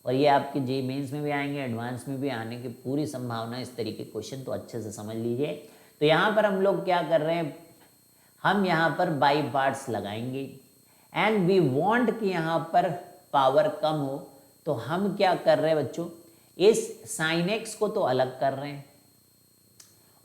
और ये आपके जे मेंस में भी आएंगे, एडवांस में भी आने की पूरी संभावना, इस तरीके के क्वेश्चन तो अच्छे से समझ लीजिए। तो यहाँ पर हम लोग क्या कर रहे हैं, हम यहाँ पर बाई पार्ट्स लगाएंगे एंड वी वांट कि यहाँ पर पावर कम हो, तो हम क्या कर रहे हैं बच्चों, इस साइन एक्स को तो अलग कर रहे हैं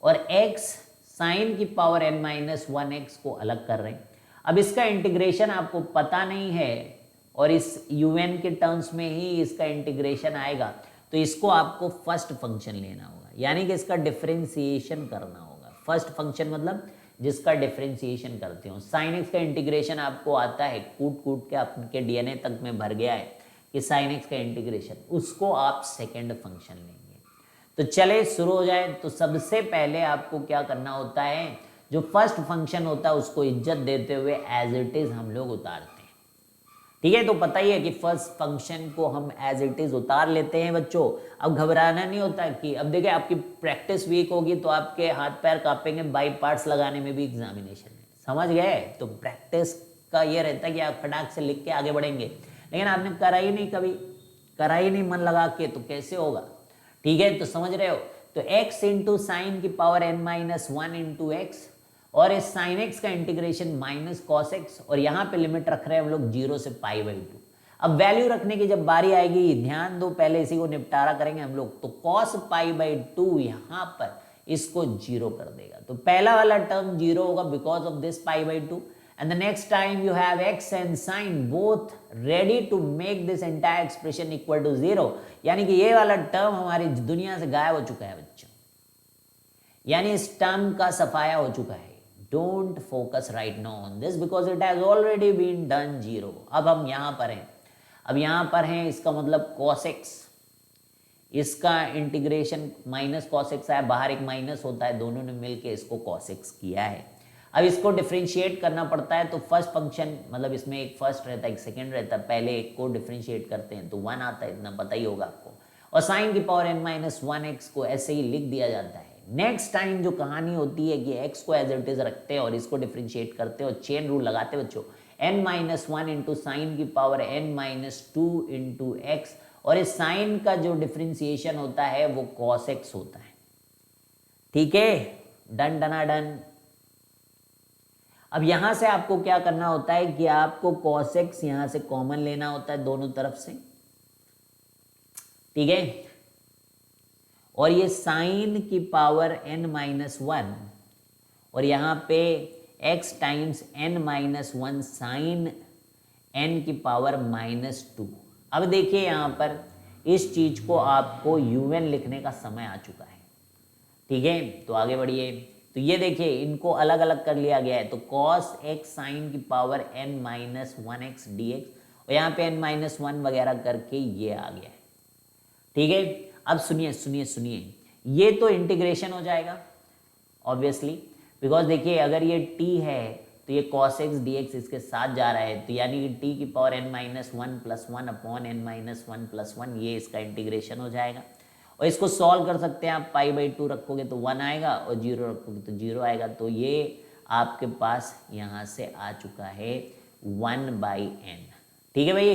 और एक्स साइन की power n minus one x को अलग कर रहे हैं। अब इसका इंटीग्रेशन आपको पता नहीं है और इस un के टर्म्स में ही इसका इंटीग्रेशन आएगा, तो इसको आपको फर्स्ट फंक्शन लेना होगा, यानी कि इसका डिफरेंशिएशन करना होगा। फर्स्ट फंक्शन मतलब जिसका डिफरेंशिएशन करते हो। साइन एक्स का इंटीग्रेशन आपको आता है, कूट कूट के आपके डीएनए तक में भर गया है कि साइन एक्स का इंटीग्रेशन, उसको आप सेकेंड फंक्शन लेंगे। तो चले शुरू हो जाए। तो सबसे पहले आपको क्या करना होता है, जो फर्स्ट फंक्शन होता है उसको इज्जत देते हुए एज इट इज हम लोग उतारते हैं, ठीक है। तो पता ही है कि फर्स्ट फंक्शन को हम एज इट इज उतार लेते हैं बच्चों। अब घबराना नहीं होता कि अब देखिए आपकी प्रैक्टिस वीक होगी तो आपके हाथ पैर कांपेंगे बाई पार्ट्स लगाने में भी एग्जामिनेशन में, समझ गए। तो प्रैक्टिस का ये रहता है कि आप फटाक से लिख के आगे बढ़ेंगे, लेकिन आपने करा ही नहीं, कभी करा ही नहीं मन लगा के, तो कैसे होगा, ठीक है। तो समझ रहे हो, तो x इंटू साइन की power n minus one into x, और इस साइन एक्स का इंटीग्रेशन माइनस कॉस एक्स, और यहाँ पे लिमिट रख रहे हैं हम लोग 0 से पाई बाई 2। अब वैल्यू रखने की जब बारी आएगी, ध्यान दो, पहले इसी को निपटारा करेंगे हम लोग। तो कॉस पाई बाई 2 यहाँ पर इसको 0 कर देगा, तो पहला वाला टर्म 0 होगा because of this pi by 2। And the next time you have x and sin both ready to make this entire expression equal to 0, यानी कि ये वाला टर्म हमारी दुनिया से गायब हो चुका है बच्चों, यानी इस टर्म का सफाया हो चुका है। Don't focus right now on this because it has already been done 0। अब हम यहाँ पर हैं, अब यहाँ पर हैं, इसका मतलब cos x, इसका इंटीग्रेशन माइनस cos x है, बाहर एक माइनस होता है, दोनों ने मिलके इसको cos x किया है। अब इसको डिफरेंशिएट करना पड़ता है, तो फर्स्ट फंक्शन मतलब इसमें एक फर्स्ट रहता है एक सेकंड रहता है, पहले एक को डिफरेंशिएट करते हैं तो 1 आता है, इतना पता ही होगा आपको। और साइन की power n minus one x को ऐसे ही लिख दिया जाता है। नेक्स्ट टाइम जो कहानी होती है कि x को एज इट इज रखते हैं और इसको डिफरेंशिएट करते हैं और चेन रूल लगाते हैं बच्चों, n minus one into sine की power n minus two into x, और इस साइन का जो डिफरेंशिएशन होता है वो cos x होता है, ठीक है। डन डना डन। अब यहां से आपको क्या करना होता है कि आपको cos x यहां से कॉमन लेना होता है दोनों तरफ से, ठीक है। और ये साइन की पावर n माइनस वन, और यहाँ पे x times n minus one sine n की पावर माइनस टू। अब देखिए यहाँ पर इस चीज को आपको un लिखने का समय आ चुका है, ठीक है। तो आगे बढ़िए। तो ये देखिए इनको अलग अलग कर लिया गया है, तो cos x साइन की power n minus one x D x, और यहाँ पे n माइनस वन वगैरह करके ये आ गया है, ठीक है। अब सुनिए सुनिए सुनिए, ये तो इंटीग्रेशन हो जाएगा ऑब्वियसली, बिकॉज देखिए अगर ये t है तो ये cos x dx इसके साथ जा रहा है, तो यानी कि t की power n minus one plus one upon n minus one plus one, ये इसका इंटीग्रेशन हो जाएगा। और इसको सॉल्व कर सकते हैं आप, पाई बाई 2 रखोगे तो 1 आएगा और 0 रखोगे तो 0 आएगा, तो ये आपके पास यहाँ से आ चुका है 1 बाई n, ठीक है भाई।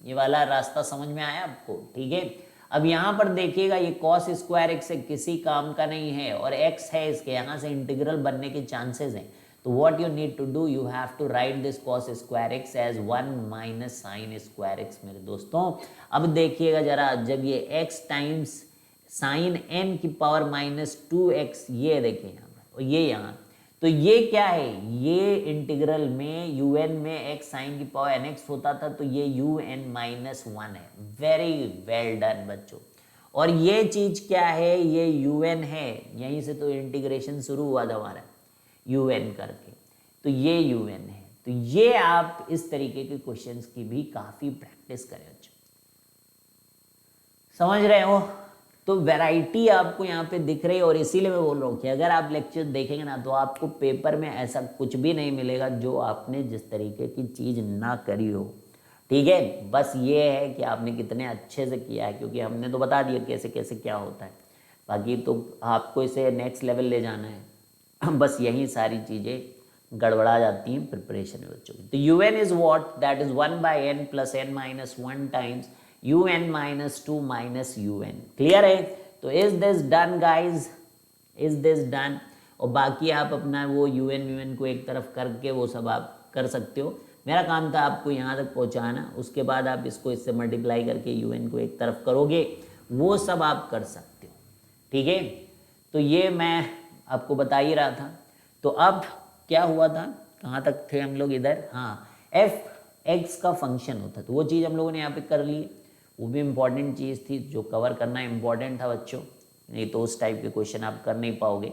ये वाला रास्ता समझ में आया आपको, ठीक है। अब यहाँ पर देखिएगा ये cos स्क्वायर x से किसी काम का नहीं है और x है इसके, यहाँ से इंटीग्रल बनने के चांसेस हैं। तो what you need to do, you have to write this cos square x as 1 minus sine square x मेरे दोस्तों। अब देखिएगा जरा, जब ये x टाइम्स साइन n की पावर माइनस टू एक्स, ये देखिए यहाँ पर, और ये यहाँ, तो ये क्या है, ये इंटीग्रल में un में x साइन की पावर nx होता था, तो ये un माइनस वन है। वेरी वेल डन बच्चों। और ये चीज क्या है, ये un है, यहीं से तो इंटीग्रेशन शुरू हुआ था हमारा un करके, तो ये un है। तो ये आप इस तरीके के क्वेश्चंस की भी काफ़ी प्रैक्टिस करें बच्चों। समझ रहे हो? तो वैरायटी आपको यहाँ पे दिख रही है, और इसीलिए मैं बोल रहा हूँ कि अगर आप लेक्चर देखेंगे ना तो आपको पेपर में ऐसा कुछ भी नहीं मिलेगा जो आपने जिस तरीके की चीज़ ना करी हो। ठीक है, बस ये है कि आपने कितने अच्छे से किया है, क्योंकि हमने तो बता दिया कैसे कैसे क्या होता है, बाकी तो आपको इसे नेक्स्ट लेवल ले जाना है। बस यही सारी चीज़ें गड़बड़ा जाती हैं प्रिपरेशन में बच्चों की। तो u n is what, that is 1/n + n-1 times un - 2 - un। Clear है? तो is this done guys? Is this done? और बाकी आप अपना वो un को एक तरफ करके वो सब आप कर सकते हो। मेरा काम था आपको यहाँ तक पहुँचाना, उसके बाद आप इसको इससे मल्टीप्लाई करके un को एक तरफ करोगे, वो सब आप कर सकते हो। ठीक है, तो ये मैं आपको बता ही रहा था। तो अब क्या हुआ था, कहाँ तक थे हम लोग इधर? हाँ, एफ एक्स का फंक्शन होता, तो वो चीज़ हम लोगों ने यहाँ पे कर ली। वो भी इम्पॉर्टेंट चीज़ थी, जो कवर करना इम्पॉर्टेंट था बच्चों, नहीं तो उस टाइप के क्वेश्चन आप कर नहीं पाओगे।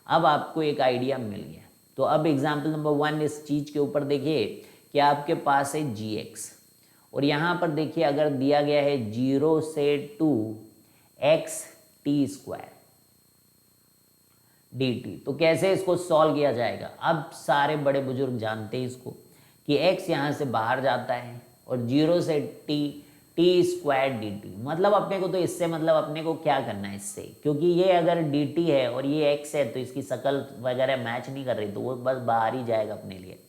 अब आपको एक आइडिया मिल गया। तो अब एग्जाम्पल नंबर 1 इस चीज़ के ऊपर देखिए कि आपके पास है gx, और यहाँ पर देखिए अगर दिया गया है 0 से 2 xt² dt, तो कैसे इसको सॉल्व किया जाएगा? अब सारे बड़े बुजुर्ग जानते हैं इसको कि x यहाँ से बाहर जाता है और 0 से t² dt, मतलब अपने को तो इससे मतलब अपने को क्या करना है इससे, क्योंकि ये अगर dt है और ये x है तो इसकी शक्ल वगैरह मैच नहीं कर रही, तो वो बस बाहर ही जाएगा अपने लिए।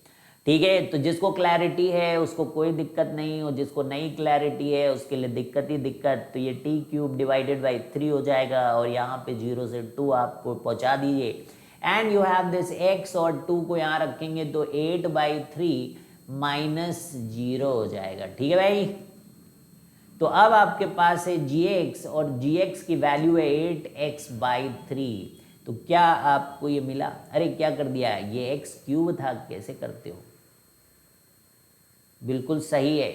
ठीक है, तो जिसको क्लैरिटी है उसको कोई दिक्कत नहीं, और जिसको नहीं क्लैरिटी है उसके लिए दिक्कत ही दिक्कत। तो ये t³ / 3 हो जाएगा, और यहाँ पे 0 से 2 आपको पहुँचा दीजिए, and you have this x और 2 को यहाँ रखेंगे तो 8/3 - 0 हो जाएगा। ठीक है भाई, तो अब आपके पास है gx, और gx की वैल्यू है 8x/3, तो क्या आपको ये मिला? अरे क्या कर दिया है, ये x³ था, कैसे करते हो? बिल्कुल सही है,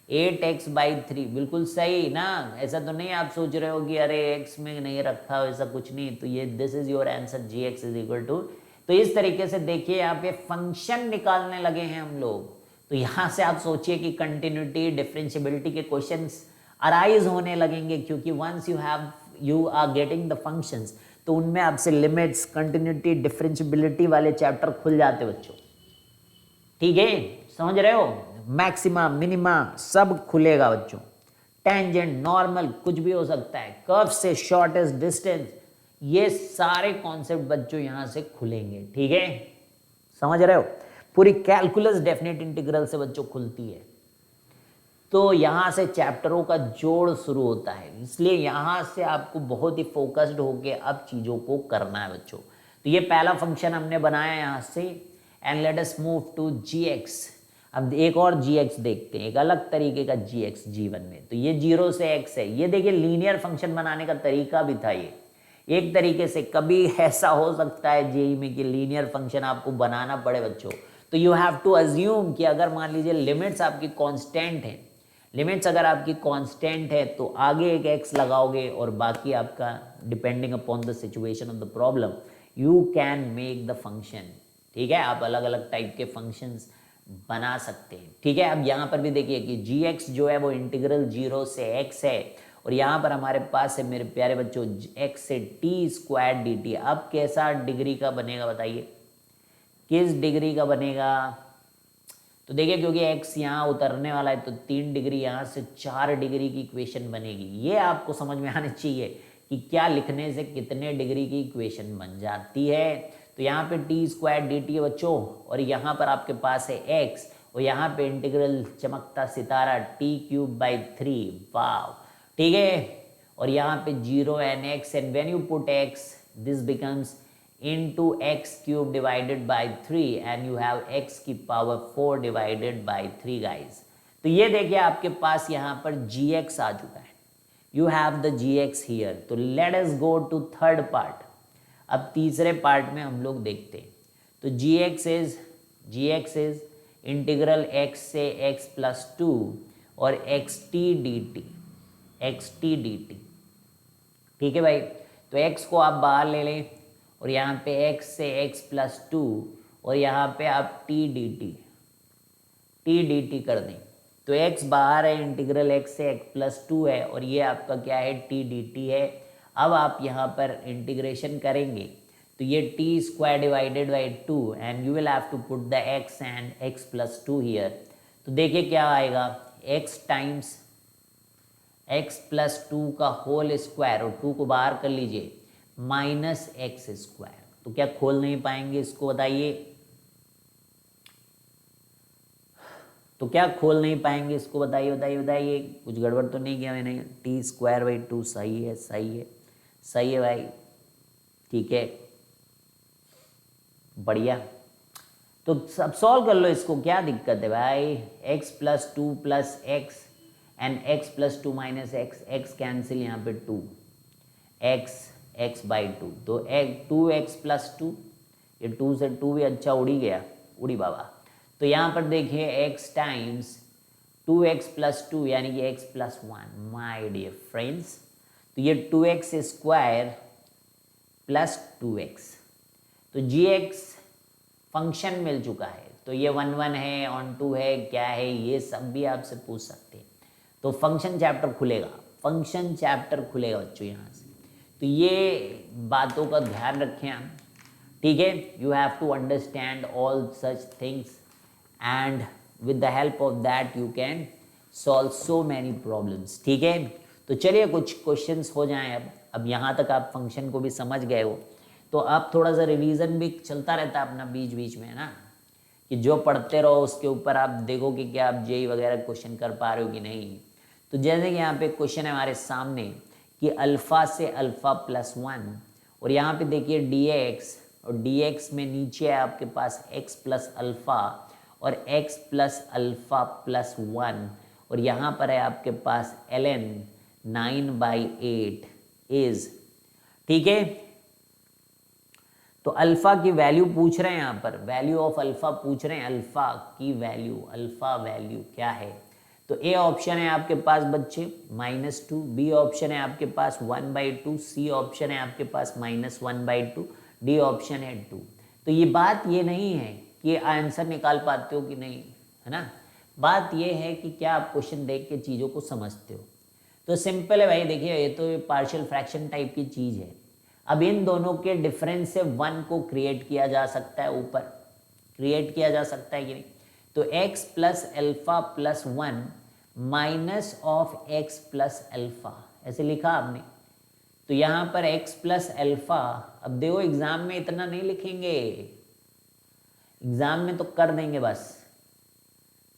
8x/3 बिल्कुल सही ना। ऐसा तो नहीं आप सोच रहे हो कि अरे x में नहीं रखा हो, ऐसा कुछ नहीं। तो ये this is your answer, gx = 2। तो इस तरीके से देखिए यहाँ पे फंक्शन निकालने लगे हैं हम लोग। तो यहाँ से आप सोचिए कि कंटिन्यूटी डिफरेंशिएबिलिटी के क्वेश्चंस अराइज होने लगेंगे, क्योंकि once you are getting the functions, तो उनमें आपसे लिमिट्स, कंटिन्यूटी, डिफरेंशिएबिलिटी वाले चैप्टर खुल जाते बच्चों। ठीक है, समझ रहे हो? मैक्सिमा, मिनिमा सब खुलेगा बच्चों। टेंजेंट, नॉर्मल कुछ भी हो सकता है, कर्व से शॉर्टेस्ट डिस्टेंस, ये सारे कॉन्सेप्ट बच्चों यहां से खुलेंगे। ठीक है, समझ रहे हो? पूरी कैलकुलस डेफिनेट इंटीग्रल से बच्चों खुलती है। तो यहाँ से चैप्टरों का जोड़ शुरू होता है, इसलिए यहाँ से आपको बहुत ही फोकस्ड होके अब चीज़ों को करना है बच्चों। तो ये पहला फंक्शन हमने बनाया यहाँ से, and let us move to gx। अब एक और gx देखते हैं, एक अलग तरीके का gx g1 में। तो ये 0 से x है, ये देखिए लीनियर फंक्शन बनाने का तरीका भी था ये एक तरीके से। कभी ऐसा हो सकता है जेई में कि लीनियर फंक्शन आपको बनाना पड़े बच्चों, तो यू हैव टू अज्यूम कि अगर मान लीजिए लिमिट्स आपकी कांस्टेंट हैं, लिमिट्स अगर आपकी कांस्टेंट है तो आगे एक x लगाओगे, और बाकी आपका depending upon the situation of the problem you can make the function. ठीक है, आप अलग अलग टाइप के फंक्शंस बना सकते हैं। ठीक है, अब यहाँ पर भी देखिए कि gx जो है वो इंटीग्रल 0 से x है, और यहाँ पर हमारे पास है मेरे प्यारे बच्चों x से t² dt। अब कैसा डिग्री का बनेगा बताइए, किस डिग्री का बनेगा? तो देखिए क्योंकि x यहाँ उतरने वाला है तो 3 डिग्री, यहाँ से 4 डिग्री की इक्वेशन बनेगी। ये आपको समझ में आने चाहिए कि क्या लिखने से कितने डिग्री की इक्वेशन बन जाती है। तो यहाँ पे t² dt है बच्चों, और यहाँ पर आपके पास है x, और यहाँ पे इंटीग्रल चमकता सितारा t³ / 3। वाव, ठीक है, और यहाँ पे 0 and x, and when you put x this becomes into x³ / 3, and you have x की पावर 4 / 3 गाइज। तो ये देखिए आपके पास यहाँ पर gx आ चुका है, you have the gx here। तो let us go to third part। अब तीसरे पार्ट में हम लोग देखते हैं। तो gx इज इंटीग्रल x से x + 2 और xt dt। ठीक है भाई, तो x को आप बाहर ले लें, और यहाँ पे x से x + 2, और यहाँ पे आप t dt। T D T कर दें तो x बाहर है, इंटीग्रल x से x+2 है और ये आपका क्या है टी डी टी है। अब आप यहाँ पर इंटीग्रेशन करेंगे तो ये t square divided by 2 and you will have to put the x and x+2 here. तो देखिए क्या आएगा, x टाइम्स x+2 का होल स्क्वायर और 2 को बाहर कर लीजिए -x²। तो क्या खोल नहीं पाएंगे इसको बताइए, तो क्या खोल नहीं पाएंगे इसको बताइए बताइए बताइए, कुछ गड़बड़ तो नहीं किया मैंने। t²/2 सही है सही है सही है भाई, ठीक है बढ़िया। तो सब सॉल्व कर लो इसको, क्या दिक्कत है भाई, x+2 + x and x+2 - x, x cancel यहाँ पे 2 x/2 तो 2x+2, ये 2 से 2 भी अच्छा उड़ी गया, उड़ी बाबा। तो यहाँ पर देखिए x टाइम्स 2x+2 यानी कि x+1 माय डियर फ्रेंड्स, तो ये 2x² + 2x, तो gx फंक्शन मिल चुका है। तो ये 1 है, ऑन 2 है, क्या है, ये सब भी आपसे पूछ सकते हैं। तो फंक्शन चैप्टर खुलेगा, फंक्शन चैप्टर खुलेगा बच्चों यहाँ से। तो ये बातों का ध्यान रखें आप, ठीक है। You have to understand all such things and with the help of that you can solve so many problems, ठीक है। तो चलिए कुछ क्वेश्चंस हो जाएं। अब यहाँ तक आप फंक्शन को भी समझ गए हो, तो अब थोड़ा सा रिवीजन भी चलता रहता है अपना बीच बीच में, है ना, कि जो पढ़ते रहो उसके ऊपर आप देखो कि क्या आप जेई वगैरह क्वेश्चन कर पा रहे हो कि नहीं। तो जैसे कि यहाँ पे क्वेश्चन है हमारे सामने कि अल्फ़ा से α+1 और यहाँ पे देखिए dx, और dx में नीचे है आपके पास x+α और x+α+1 और यहाँ पर है आपके पास ln 9/8 इज, ठीक है। तो अल्फा की वैल्यू पूछ रहे हैं, यहाँ पर वैल्यू ऑफ अल्फा पूछ रहे हैं, अल्फा की वैल्यू, अल्फा वैल्यू क्या है। तो ए ऑप्शन है आपके पास बच्चे -2, बी ऑप्शन है आपके पास 1/2, सी ऑप्शन है आपके पास -1/2, डी ऑप्शन है 2। तो ये बात ये नहीं है कि आंसर निकाल पाते हो कि नहीं, है ना, बात ये है कि क्या आप क्वेश्चन देख के चीज़ों को समझते हो। तो सिंपल है भाई, देखिए ये तो पार्शियल फ्रैक्शन टाइप की चीज़ है। अब इन दोनों के डिफरेंस से 1 को क्रिएट किया जा सकता है, ऊपर क्रिएट किया जा सकता है कि नहीं। तो x+α+1 -(x+α) ऐसे लिखा आपने। तो यहाँ पर x+α, अब देखो एग्जाम में इतना नहीं लिखेंगे, एग्जाम में तो कर देंगे बस,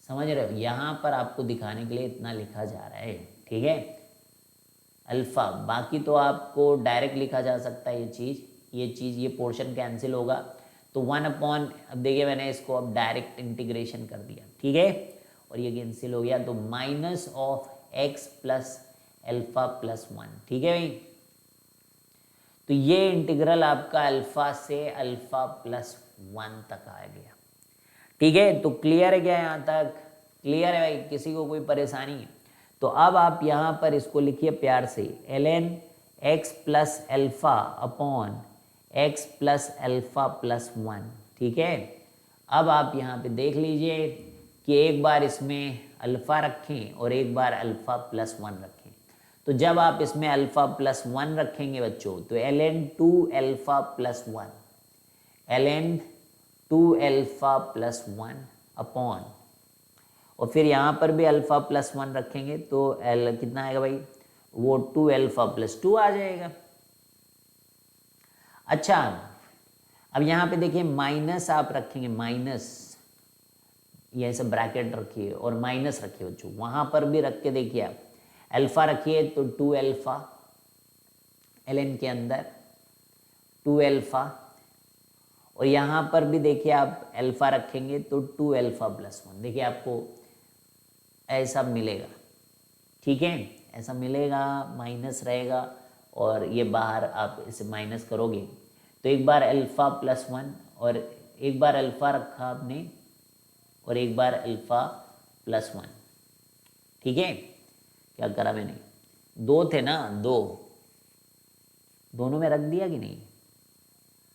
समझ रहे हो, यहाँ पर आपको दिखाने के लिए इतना लिखा जा रहा है, ठीक है, अल्फ़ा। बाकी तो आपको डायरेक्ट लिखा जा सकता है ये चीज़ ये पोर्शन कैंसिल होगा तो 1/, अब देखिए मैंने इसको अब डायरेक्ट इंटीग्रेशन कर दिया, ठीक है, और ये कैंसिल हो गया तो -(x+α+1), ठीक है भाई। तो ये इंटीग्रल आपका अल्फ़ा से α+1 तक आ गया, ठीक है। तो क्लियर है क्या यहाँ तक, क्लियर है भाई, किसी को कोई परेशानी है। तो अब आप यहाँ पर इसको लिखिए प्यार से, ln x+α/x+α+1, ठीक है। अब आप यहाँ पे देख लीजिए कि एक बार इसमें अल्फ़ा रखें और एक बार α+1 रखें। तो जब आप इसमें α+1 रखेंगे बच्चों तो ln 2α+1, ln 2α+1 अपॉन, और फिर यहाँ पर भी α+1 रखेंगे तो L कितना आएगा भाई, वो 2α+2 आ जाएगा। अच्छा अब यहाँ पे देखिए माइनस आप रखेंगे, माइनस ये सब ब्रैकेट रखिए और माइनस रखिए बच्चों, वहाँ पर भी रख के देखिए आप, अल्फ़ा रखिए तो 2α ln के अंदर 2α, और यहाँ पर भी देखिए आप अल्फ़ा रखेंगे तो 2α+1, देखिए आपको ऐसा मिलेगा, ठीक है, ऐसा मिलेगा, माइनस रहेगा और ये बाहर आप इसे माइनस करोगे तो एक बार α+1 और एक बार अल्फ़ा रखा आपने और एक बार α+1, ठीक है। क्या करा मैंने, 2 थे ना, 2 दोनों में रख दिया कि नहीं,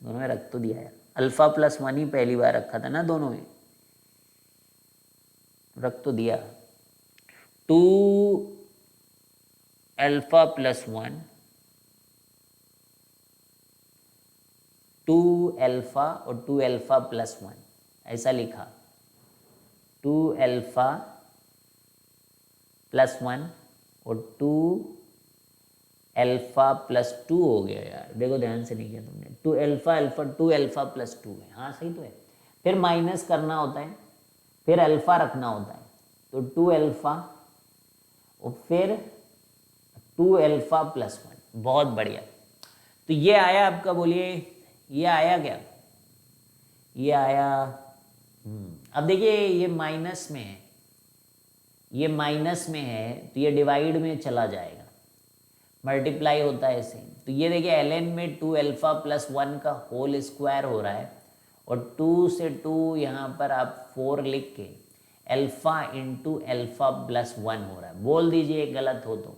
दोनों में रख तो दिया यार, α+1 ही पहली बार रखा था ना दोनों में, रख तो दिया, 2 अल्फा प्लस 1, 2 अल्फा और 2 अल्फा प्लस 1, ऐसा लिखा, 2 अल्फा प्लस 1 और 2 अल्फा प्लस 2 हो गया यार, देखो ध्यान से नहीं किया तुमने, 2 अल्फा अल्फा 2 अल्फा प्लस 2 है, हाँ सही तो है। फिर माइनस करना होता है, फिर अल्फा रखना होता है, तो 2 अल्फा और फिर 2 अल्फा प्लस 1, बहुत बढ़िया। तो ये आया आपका, बोलिए ये आया क्या, ये आया। अब देखिए ये माइनस में है, ये माइनस में है तो ये डिवाइड में चला जाएगा, मल्टीप्लाई होता है ऐसे। तो ये देखिए ln में 2 अल्फा प्लस 1 का होल स्क्वायर हो रहा है, और 2 से 2 यहाँ पर आप 4 लिख के अल्फा इंटू अल्फा प्लस 1 हो रहा है, बोल दीजिए गलत हो तो।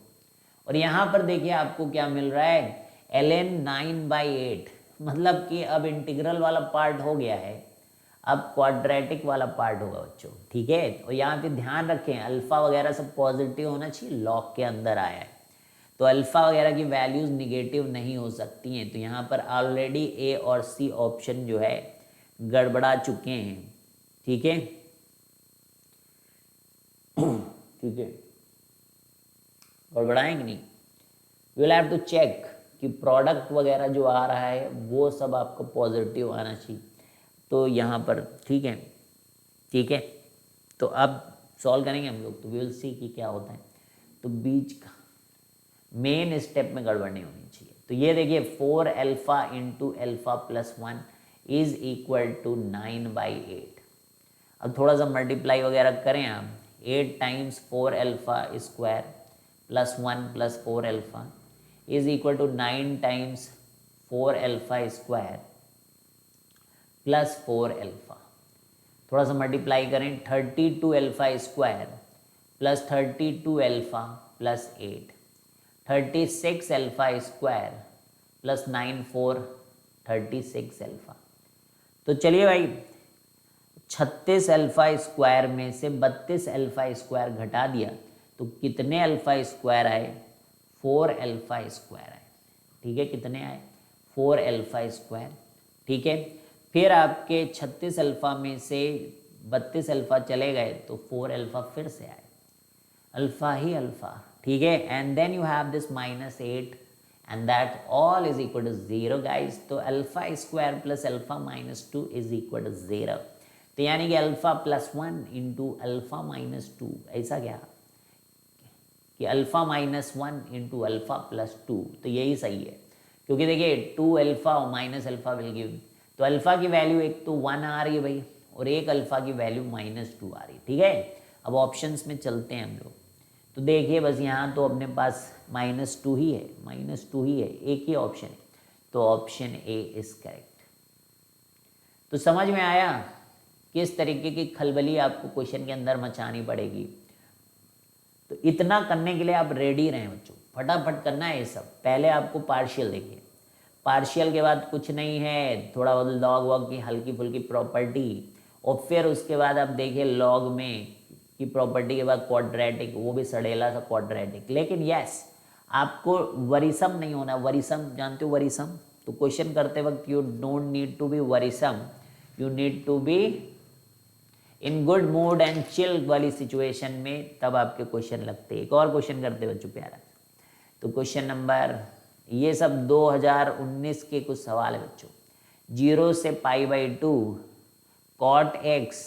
और यहाँ पर देखिए आपको क्या मिल रहा है, ln 9/8, मतलब कि अब इंटीग्रल वाला पार्ट हो गया है, अब क्वाड्रेटिक वाला पार्ट होगा बच्चों, ठीक है। और यहाँ पे ध्यान रखें अल्फा वगैरह सब पॉजिटिव होना चाहिए, लॉग के अंदर आया है तो अल्फा वगैरह की वैल्यूज निगेटिव नहीं हो सकती हैं। तो यहाँ पर ऑलरेडी ए और सी ऑप्शन जो है गड़बड़ा चुके हैं, ठीक है ठीक है, गड़बड़ाएं कि नहीं, विल हैव टू चेक कि प्रोडक्ट वगैरह जो आ रहा है वो सब आपको पॉजिटिव आना चाहिए। तो यहाँ पर ठीक है, ठीक है, तो अब सॉल्व करेंगे हम लोग, तो वी विल सी कि क्या होता है। तो बीच का मेन स्टेप में गड़बड़ नहीं होनी चाहिए। तो ये देखिए 4 alpha into alpha plus 1 is equal to 9/8। अब थोड़ा सा मल्टीप्लाई वगैरह करें आप, 8 times 4 alpha square plus 1 plus 4 alpha is equal to 9 times 4 alpha square plus 4 alpha. थोड़ा सा मल्टीप्लाई करें, 32 alpha square plus 32 alpha plus 8, 36 alpha square plus 9 4 36 alpha. तो चलिए भाई 36 अल्फा स्क्वायर में से 32 अल्फा स्क्वायर घटा दिया तो कितने अल्फा स्क्वायर आए, 4 अल्फा स्क्वायर आए, ठीक है। कितने आए, 4 अल्फा स्क्वायर, ठीक है। फिर आपके 36 अल्फा में से 32 अल्फा चले गए तो 4 अल्फा फिर से आए, अल्फा ही अल्फा, ठीक है। And then you have this -8 and that all is equal to 0 guys. तो alpha square plus alpha -2 is equal to 0। तो यानी कि अल्फा प्लस 1 इंटू अल्फा -2, ऐसा क्या कि अल्फा -1 इंटू अल्फा प्लस 2, तो यही सही है। क्योंकि देखिए 2 अल्फा और माइनस अल्फा विल गिव, तो अल्फा की वैल्यू एक तो 1 आ रही है भाई, और एक अल्फा की वैल्यू -2 आ रही है, ठीक है। अब ऑप्शंस में चलते हैं हम लोग। तो देखिए बस यहाँ तो अपने पास -2 ही है, -2 ही है, एक ही ऑप्शन है, तो ऑप्शन ए इज करेक्ट। तो समझ में आया किस तरीके की खलबली आपको क्वेश्चन के अंदर मचानी पड़ेगी। तो इतना करने के लिए आप रेडी रहें बच्चों, फटाफट करना है ये सब। पहले आपको पार्शियल देखिए, पार्शियल के बाद कुछ नहीं है, थोड़ा बहुत लॉग वॉग की हल्की फुल्की प्रॉपर्टी, और फिर उसके बाद आप देखिए लॉग में की प्रॉपर्टी के बाद क्वाड्रेटिक, वो भी सड़ेला सा क्वाड्रेटिक। लेकिन यस आपको वरीसम नहीं होना, वरीसम जानते हो वरीसम, तो क्वेश्चन करते वक्त you don't need to be worrisome, you need to be in good mood and chill वाली सिचुएशन में, तब आपके क्वेश्चन लगते हैं। एक और क्वेश्चन करते बच्चों प्यारा, तो क्वेश्चन नंबर, ये सब 2019 के कुछ सवाल है बच्चों। 0 से π/2 cot x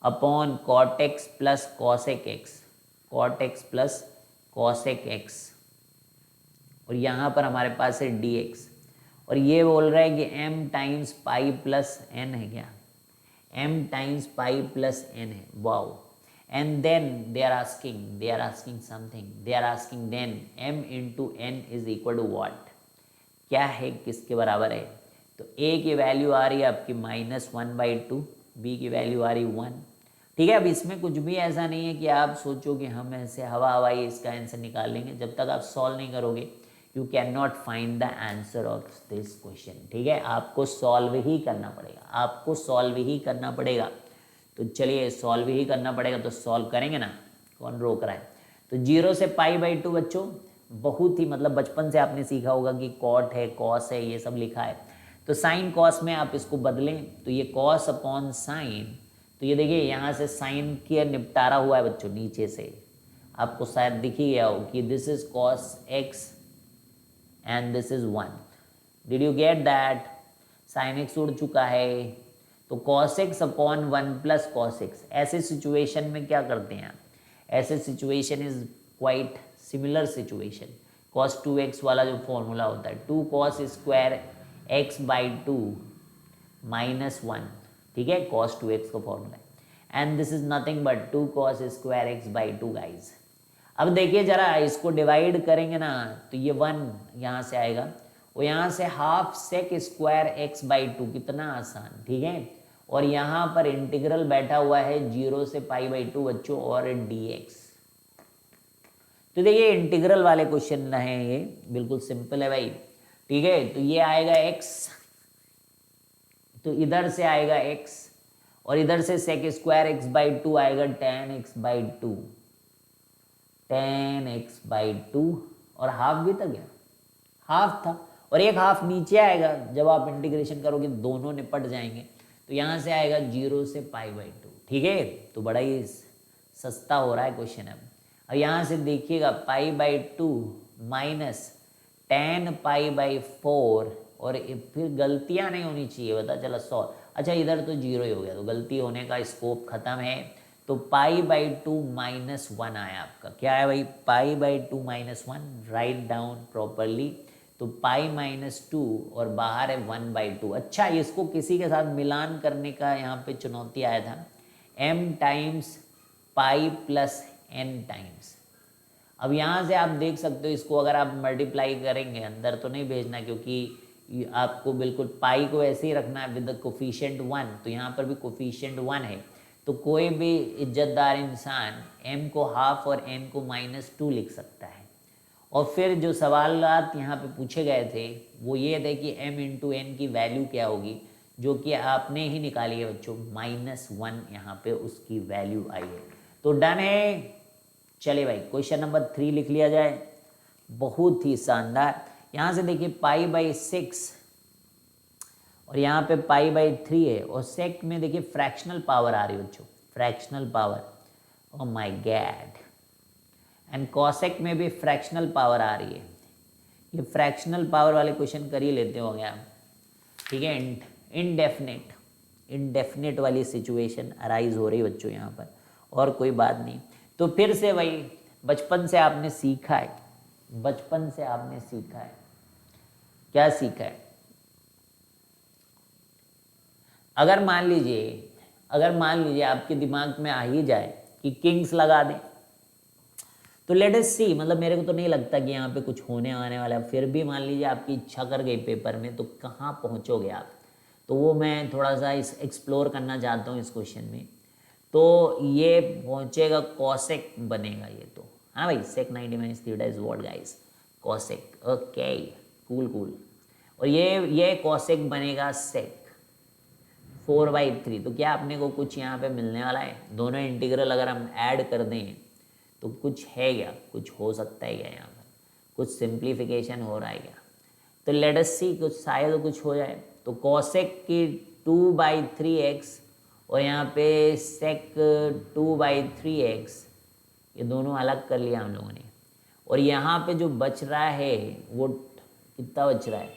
upon cot x plus cosec x, cot x plus cosec x, और यहाँ पर हमारे पास है dx, और ये बोल रहा है कि m times pi plus n है क्या, m times pi plus n है, wow. And then they are asking something, they are asking then m into n is equal to what, क्या है किसके बराबर है। तो a की वैल्यू आ रही है आपकी -1/2, b की वैल्यू आ रही 1, ठीक है। अब इसमें कुछ भी ऐसा नहीं है कि आप सोचो कि हम ऐसे हवाई इसका आंसर निकाल लेंगे, जब तक आप सॉल्व नहीं करोगे you can not find the answer of this question, ठीक है। आपको सॉल्व ही करना पड़ेगा, आपको सॉल्व ही करना पड़ेगा। तो चलिए सॉल्व ही करना पड़ेगा, तो सॉल्व करेंगे ना, कौन रोक रहा है। तो 0 से π/2 बच्चों, बहुत ही मतलब बचपन से आपने सीखा होगा कि कॉट है, कॉस है, ये सब लिखा है। तो साइन कॉस में आप इसको बदलें तो ये कॉस अपॉन साइन, तो ये देखिए यहाँ से साइन की निपटारा हुआ है बच्चों, नीचे से आपको शायद दिख ही गया हो कि this is cos x and this is 1। Did you get that? Sine x उड़ चुका है, तो cos x upon 1 plus cos x. ऐसे सिचुएशन में क्या करते हैं आप, ऐसे situation is quite similar situation. Cos 2x वाला जो फॉर्मूला होता है, 2 cos स्क्वायर x/2 -1, ठीक है, cos 2x का फॉर्मूला है। And this is nothing but 2 cos square x/2 guys. अब देखिए जरा, इसको डिवाइड करेंगे ना तो ये 1 यहाँ से आएगा और यहाँ से हाफ सेक स्क्वायर x/2, कितना आसान, ठीक है। और यहाँ पर इंटीग्रल बैठा हुआ है 0 से π/2 बच्चों और dx। तो देखिए इंटीग्रल वाले क्वेश्चन है ये, बिल्कुल सिंपल है भाई, ठीक है। तो ये आएगा x, तो इधर से आएगा x और इधर से सेक स्क्वायर x/2 आएगा tan x/2 और हाफ भी था क्या, हाफ था, और एक हाफ नीचे आएगा जब आप इंटीग्रेशन करोगे, दोनों निपट जाएंगे, तो यहाँ से आएगा 0 से π/2, ठीक है। तो बड़ा ही सस्ता हो रहा है क्वेश्चन। अब यहाँ से देखिएगा π/2 माइनस tan π/4, और फिर गलतियाँ नहीं होनी चाहिए, पता चला 100। अच्छा इधर तो 0 ही हो गया, तो गलती होने का स्कोप खत्म है। तो π/2 -1 आया आपका, क्या है भाई, π/2 -1, राइट डाउन प्रॉपरली। तो π-2 और बाहर है 1/2। अच्छा इसको किसी के साथ मिलान करने का यहाँ पे चुनौती आया था, m times pi plus n times. अब यहाँ से आप देख सकते हो, इसको अगर आप मल्टीप्लाई करेंगे, अंदर तो नहीं भेजना क्योंकि आपको बिल्कुल पाई को ऐसे ही रखना है विद द कोफिशिएंट 1, तो यहाँ पर भी कोफिशिएंट 1 है। तो कोई भी इज्जतदार इंसान m को हाफ और n को -2 लिख सकता है। और फिर जो सवालात यहाँ पे पूछे गए थे वो ये थे कि m इंटू n की वैल्यू क्या होगी, जो कि आपने ही निकाली है बच्चों, -1 यहाँ पे उसकी वैल्यू आई है। तो डन है। चलिए भाई क्वेश्चन नंबर 3 लिख लिया जाए, बहुत ही शानदार। यहाँ से देखिए π/6 और यहाँ पे π/3 है, और सेक में देखिए फ्रैक्शनल पावर आ रही है बच्चों, fractional power, oh my God. And cosec में भी फ्रैक्शनल पावर आ रही है। ये फ्रैक्शनल पावर वाले क्वेश्चन कर ही लेते होंगे आप, ठीक है। इनडेफिनेट वाली सिचुएशन अराइज हो रही बच्चों यहाँ पर, और कोई बात नहीं। तो फिर से वही बचपन से आपने सीखा है, बचपन से आपने सीखा है, क्या सीखा है। अगर मान लीजिए आपके दिमाग में आ ही जाए कि किंग्स लगा दें, तो लेट अस सी, मतलब मेरे को तो नहीं लगता कि यहाँ पे कुछ होने आने वाला है, फिर भी मान लीजिए आपकी इच्छा कर गई पेपर में, तो कहाँ पहुँचोगे आप, तो वो मैं थोड़ा सा एक्सप्लोर करना चाहता हूँ इस क्वेश्चन में। तो ये पहुँचेगा कॉसेक बनेगा ये, तो हाँ भाई सेक 90 - theta is what guys, cosec, okay cool. और ये कॉसेक बनेगा सेक 4/3। तो क्या अपने को कुछ यहाँ पे मिलने वाला है, दोनों इंटीग्रल अगर हम ऐड कर दें तो कुछ है क्या, कुछ हो सकता है क्या, यहाँ पर कुछ सिंप्लीफिकेशन हो रहा है क्या। तो लेट अस सी, कुछ शायद कुछ हो जाए। तो कॉसेक की 2/3x और यहाँ पे सेक 2/3x, ये दोनों अलग कर लिया हम लोगों ने। और यहाँ पे जो बच रहा है वो कितना बच रहा है,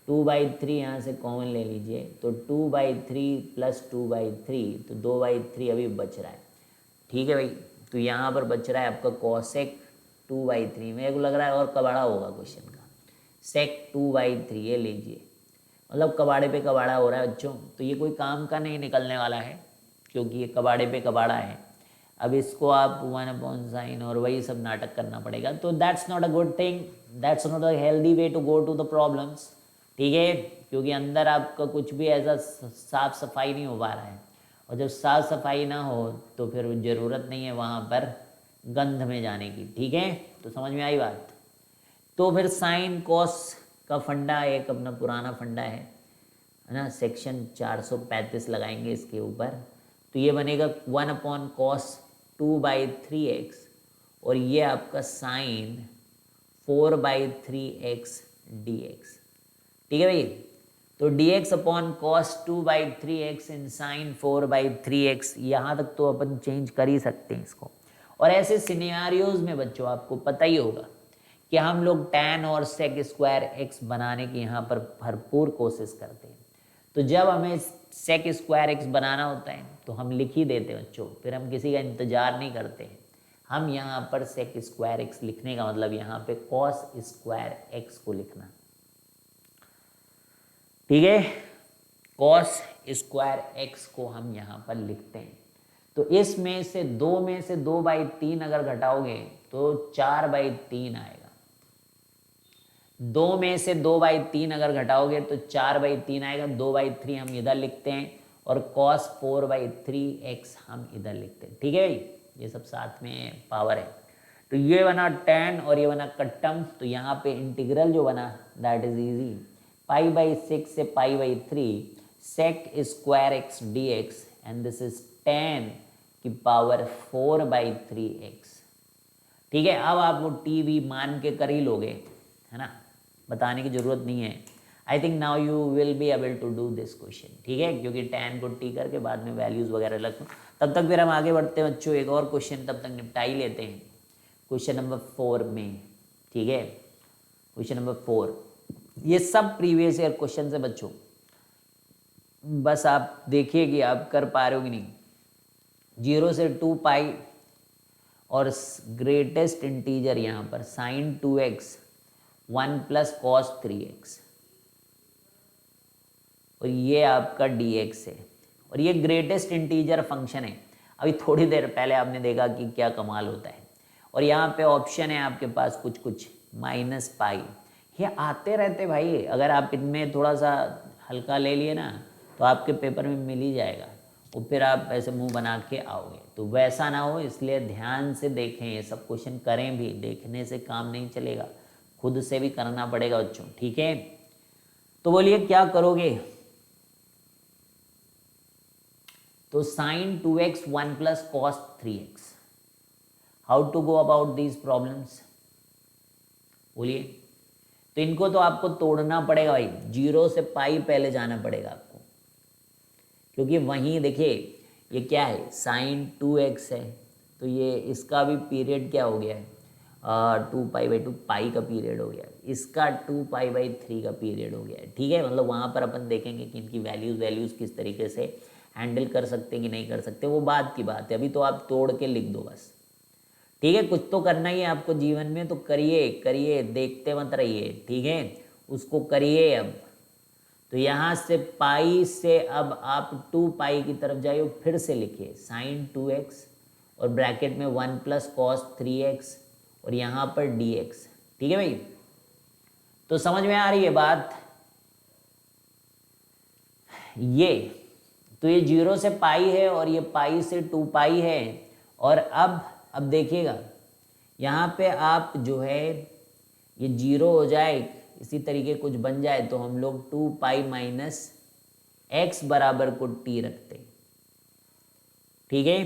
2/3 यहाँ से कॉमन ले लीजिए, तो 2/3 प्लस 2/3, तो 2/3 अभी बच रहा है, ठीक है भाई। तो यहाँ पर बच रहा है आपका कॉसेक 2/3, मेरे को लग रहा है और कबाड़ा होगा क्वेश्चन का, सेक 2/3 ये लीजिए, मतलब कबाड़े पे कबाड़ा हो रहा है बच्चों। तो ये कोई काम का नहीं निकलने वाला है, क्योंकि ये कबाड़े पे कबाड़ा है। अब इसको आप 1/sin और वही सब नाटक करना पड़ेगा, तो that's not a good thing, that's not a healthy way to go to the problems, ठीक है। क्योंकि अंदर आपका कुछ भी ऐसा साफ सफाई नहीं हो पा रहा है, और जब साफ सफाई ना हो तो फिर ज़रूरत नहीं है वहाँ पर गंध में जाने की, ठीक है। तो समझ में आई बात। तो फिर साइन कॉस का फंडा एक अपना पुराना फंडा है ना, सेक्शन 435 लगाएंगे इसके ऊपर। तो ये बनेगा 1/cos 2/3x और ये आपका साइन 4/3x dx। ठीक है भाई, तो dx/cos 2/3x इन साइन 4/3x, यहाँ तक तो अपन चेंज कर ही सकते हैं इसको। और ऐसे सिनेरियोज में बच्चों आपको पता ही होगा कि हम लोग tan और sec² बनाने की यहाँ पर भरपूर कोशिश करते हैं। तो जब हमें sec² बनाना होता है तो हम लिख ही देते हैं बच्चों, फिर हम किसी का इंतजार नहीं करते हैं। हम यहाँ पर sec² लिखने का मतलब यहाँ पे cos² को लिखना, ठीक है, cos² को हम यहाँ पर लिखते हैं। तो इसमें से 2/3 अगर घटाओगे तो 4/3 आएगा। 2 में से 2/3 अगर घटाओगे तो 4/3 आएगा। 2/3 हम इधर लिखते हैं और cos 4/3x हम इधर लिखते हैं। ठीक है भाई, ये सब साथ में पावर है। तो ये बना tan और ये बना कट्टम। तो यहाँ पे इंटीग्रल जो बना दैट इज इजी, π/6 से π/3 sec² dx and this is tan की पावर 4/3x। ठीक है, अब आप वो टी मान के कर ही लोगे, है ना, बताने की जरूरत नहीं है। I think now you will be able to do this question. ठीक है, क्योंकि tan को टी करके बाद में वैल्यूज वगैरह लगो। तब तक फिर हम आगे बढ़ते हैं बच्चों, एक और क्वेश्चन तब तक निपटा ही लेते हैं, क्वेश्चन नंबर 4 में। ठीक है, क्वेश्चन नंबर 4, ये सब प्रीवियस ईयर क्वेश्चन है बच्चों, बस आप देखिए कि आप कर पा रहे हो कि नहीं। 0 से 2 पाई और ग्रेटेस्ट इंटीजर यहाँ पर sin 2x 1 + cos 3x और ये आपका dx है और ये ग्रेटेस्ट इंटीजर फंक्शन है। अभी थोड़ी देर पहले आपने देखा कि क्या कमाल होता है। और यहाँ पे ऑप्शन है आपके पास कुछ कुछ -π, ये आते रहते भाई। अगर आप इनमें थोड़ा सा हल्का ले लिए ना तो आपके पेपर में मिल ही जाएगा, और फिर आप ऐसे मुंह बना के आओगे। तो वैसा ना हो, इसलिए ध्यान से देखें, ये सब क्वेश्चन करें भी, देखने से काम नहीं चलेगा, खुद से भी करना पड़ेगा बच्चों। ठीक है, तो बोलिए क्या करोगे। तो sin 2x 1 + cos 3x, how to go about these problems, बोलिए। तो इनको तो आपको तोड़ना पड़ेगा भाई, 0 से पाई पहले जाना पड़ेगा आपको, क्योंकि वहीं देखिए ये क्या है, sin 2x है, तो ये इसका भी पीरियड क्या हो गया है, 2π/2 पाई का पीरियड हो गया है, इसका 2π/3 का पीरियड हो गया है। ठीक है, मतलब वहाँ पर अपन देखेंगे कि इनकी वैल्यूज़ किस तरीके से हैंडल कर सकते हैं कि नहीं कर सकते, वो बात की बात है। अभी तो आप तोड़ के लिख दो बस। ठीक है, कुछ तो करना ही है आपको जीवन में, तो करिए करिए, देखते मत रहिए। ठीक है, उसको करिए। अब तो यहाँ से पाई से अब आप 2π की तरफ जाइए, फिर से लिखिए sin 2x और ब्रैकेट में 1 + cos 3x और यहाँ पर dx। ठीक है भाई, तो समझ में आ रही है बात। ये तो ये 0 से पाई है और ये पाई से 2π है। और अब देखिएगा यहाँ पे आप जो है ये 0 हो जाए, इसी तरीके कुछ बन जाए, तो हम लोग 2π - x बराबर को t रखते। ठीक है,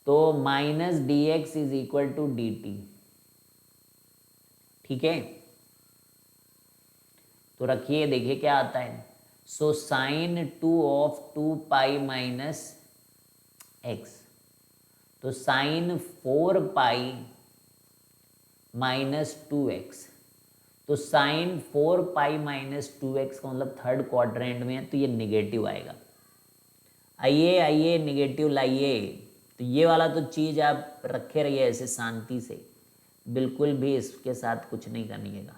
तो -dx = dt। ठीक है, तो रखिए, देखिए क्या आता है। सो sin 2 of 2π - x, तो sin 4π - 2x, तो sin 4π - 2x का मतलब थर्ड क्वाड्रेंट में है, तो ये निगेटिव आएगा। आइए आइए निगेटिव लाइए। तो ये वाला तो चीज़ आप रखे रहिए ऐसे शांति से, बिल्कुल भी इसके साथ कुछ नहीं करिएगा।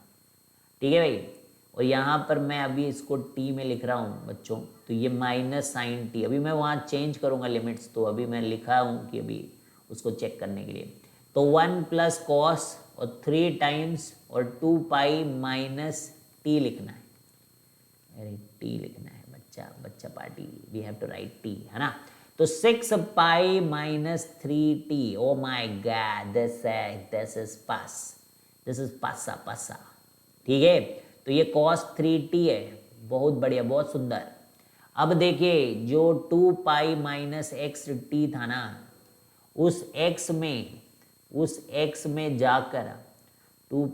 ठीक है भाई, और यहाँ पर मैं अभी इसको t में लिख रहा हूँ बच्चों, तो ये -sin t, अभी मैं वहाँ चेंज करूँगा लिमिट्स, तो अभी मैं लिखा हूँ कि अभी उसको चेक करने के लिए। तो 1 + cos और 3 टाइम्स और 2π - t लिखना है। अरे t लिखना है बच्चा party, we have to write t, है ना। तो 6π - 3t, oh my god, this is पासा। ठीक है, तो ये cos 3t है, बहुत बढ़िया, बहुत सुंदर। अब देखिए जो 2 पाई माइनस एक्स टी था ना, उस x में जाकर 2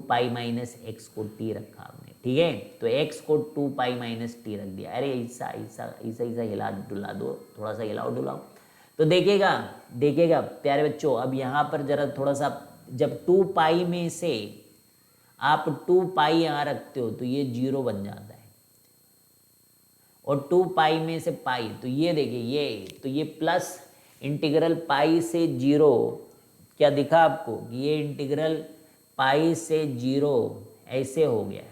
पाई माइनस एक्स को टी रखा आपने, ठीक है। तो x को 2 पाई माइनस टी रख दिया। अरे ऐसा ऐसा ऐसा ऐसा हिला डुला दो, थोड़ा सा हिलाओ डुलाओ। तो देखिएगा प्यारे बच्चों, अब यहाँ पर जरा थोड़ा सा, जब 2 पाई में से आप 2 पाई यहाँ रखते हो तो ये 0 बन जाता है, और 2 पाई में से पाई, तो ये देखिए तो ये प्लस इंटीग्रल पाई से 0, क्या दिखा आपको कि ये इंटीग्रल पाई से 0 ऐसे हो गया।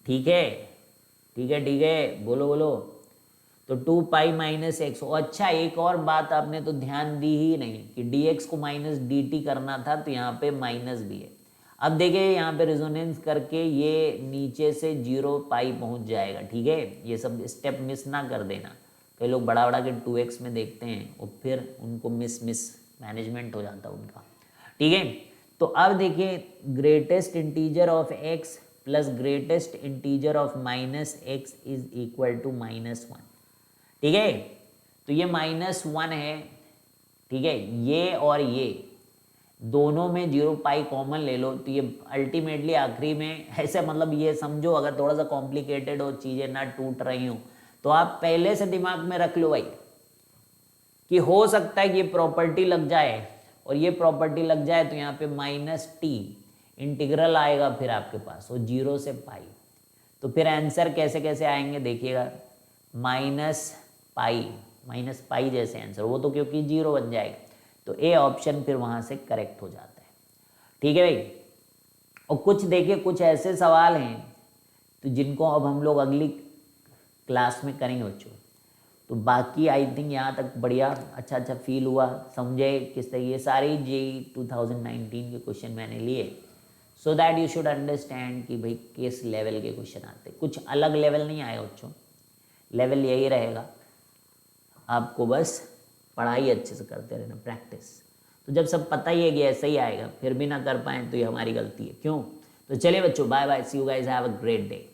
ठीक है, बोलो। तो 2 पाई माइनस एक्स। अच्छा, एक और बात आपने तो ध्यान दी ही नहीं कि dx को माइनस dt करना था, तो यहाँ पे माइनस भी है। अब देखिए यहाँ पे रेजोनेंस करके ये नीचे से 0 पाई पहुँच जाएगा, ठीक है। ये सब स्टेप मिस ना कर देना, कई लोग बड़ा के 2x में देखते हैं और फिर उनको मिस मैनेजमेंट हो जाता है उनका, ठीक है। तो अब देखिए greatest integer of x plus greatest integer of minus x is equal to -1, ठीक है। तो ये -1 है, ठीक है। ये और ये दोनों में 0 पाई कॉमन ले लो, तो ये अल्टीमेटली आखिरी में ऐसे, मतलब ये समझो अगर थोड़ा सा कॉम्प्लिकेटेड हो, चीज़ें ना टूट रही हूँ, तो आप पहले से दिमाग में रख लो भाई कि हो सकता है कि ये प्रॉपर्टी लग जाए, और ये प्रॉपर्टी लग जाए तो यहाँ पे -t इंटीग्रल आएगा फिर आपके पास, और 0 से पाई। तो फिर आंसर कैसे कैसे आएंगे देखिएगा, माइनस पाई जैसे आंसर, वो तो क्योंकि 0 बन जाएगा, तो ए ऑप्शन फिर वहाँ से करेक्ट हो जाता है, ठीक है भाई। और कुछ देखिए, कुछ ऐसे सवाल हैं तो जिनको अब हम लोग अगली क्लास में करेंगे बच्चों। तो बाकी आई थिंक यहाँ तक बढ़िया अच्छा फील हुआ, समझे किस तरह ये सारे JEE 2019 के क्वेश्चन मैंने लिए, so that you should understand कि भाई किस लेवल के क्वेश्चन आते हैं। कुछ अलग लेवल नहीं आएगा बच्चों, लेवल यही रहेगा, आपको बस पढ़ाई अच्छे से करते रहना, प्रैक्टिस। तो जब सब पता ही है कि ऐसा ही आएगा, फिर भी ना कर पाएँ तो ये हमारी गलती है, क्यों। तो चलिए बच्चों, bye bye, see you guys, have a great day.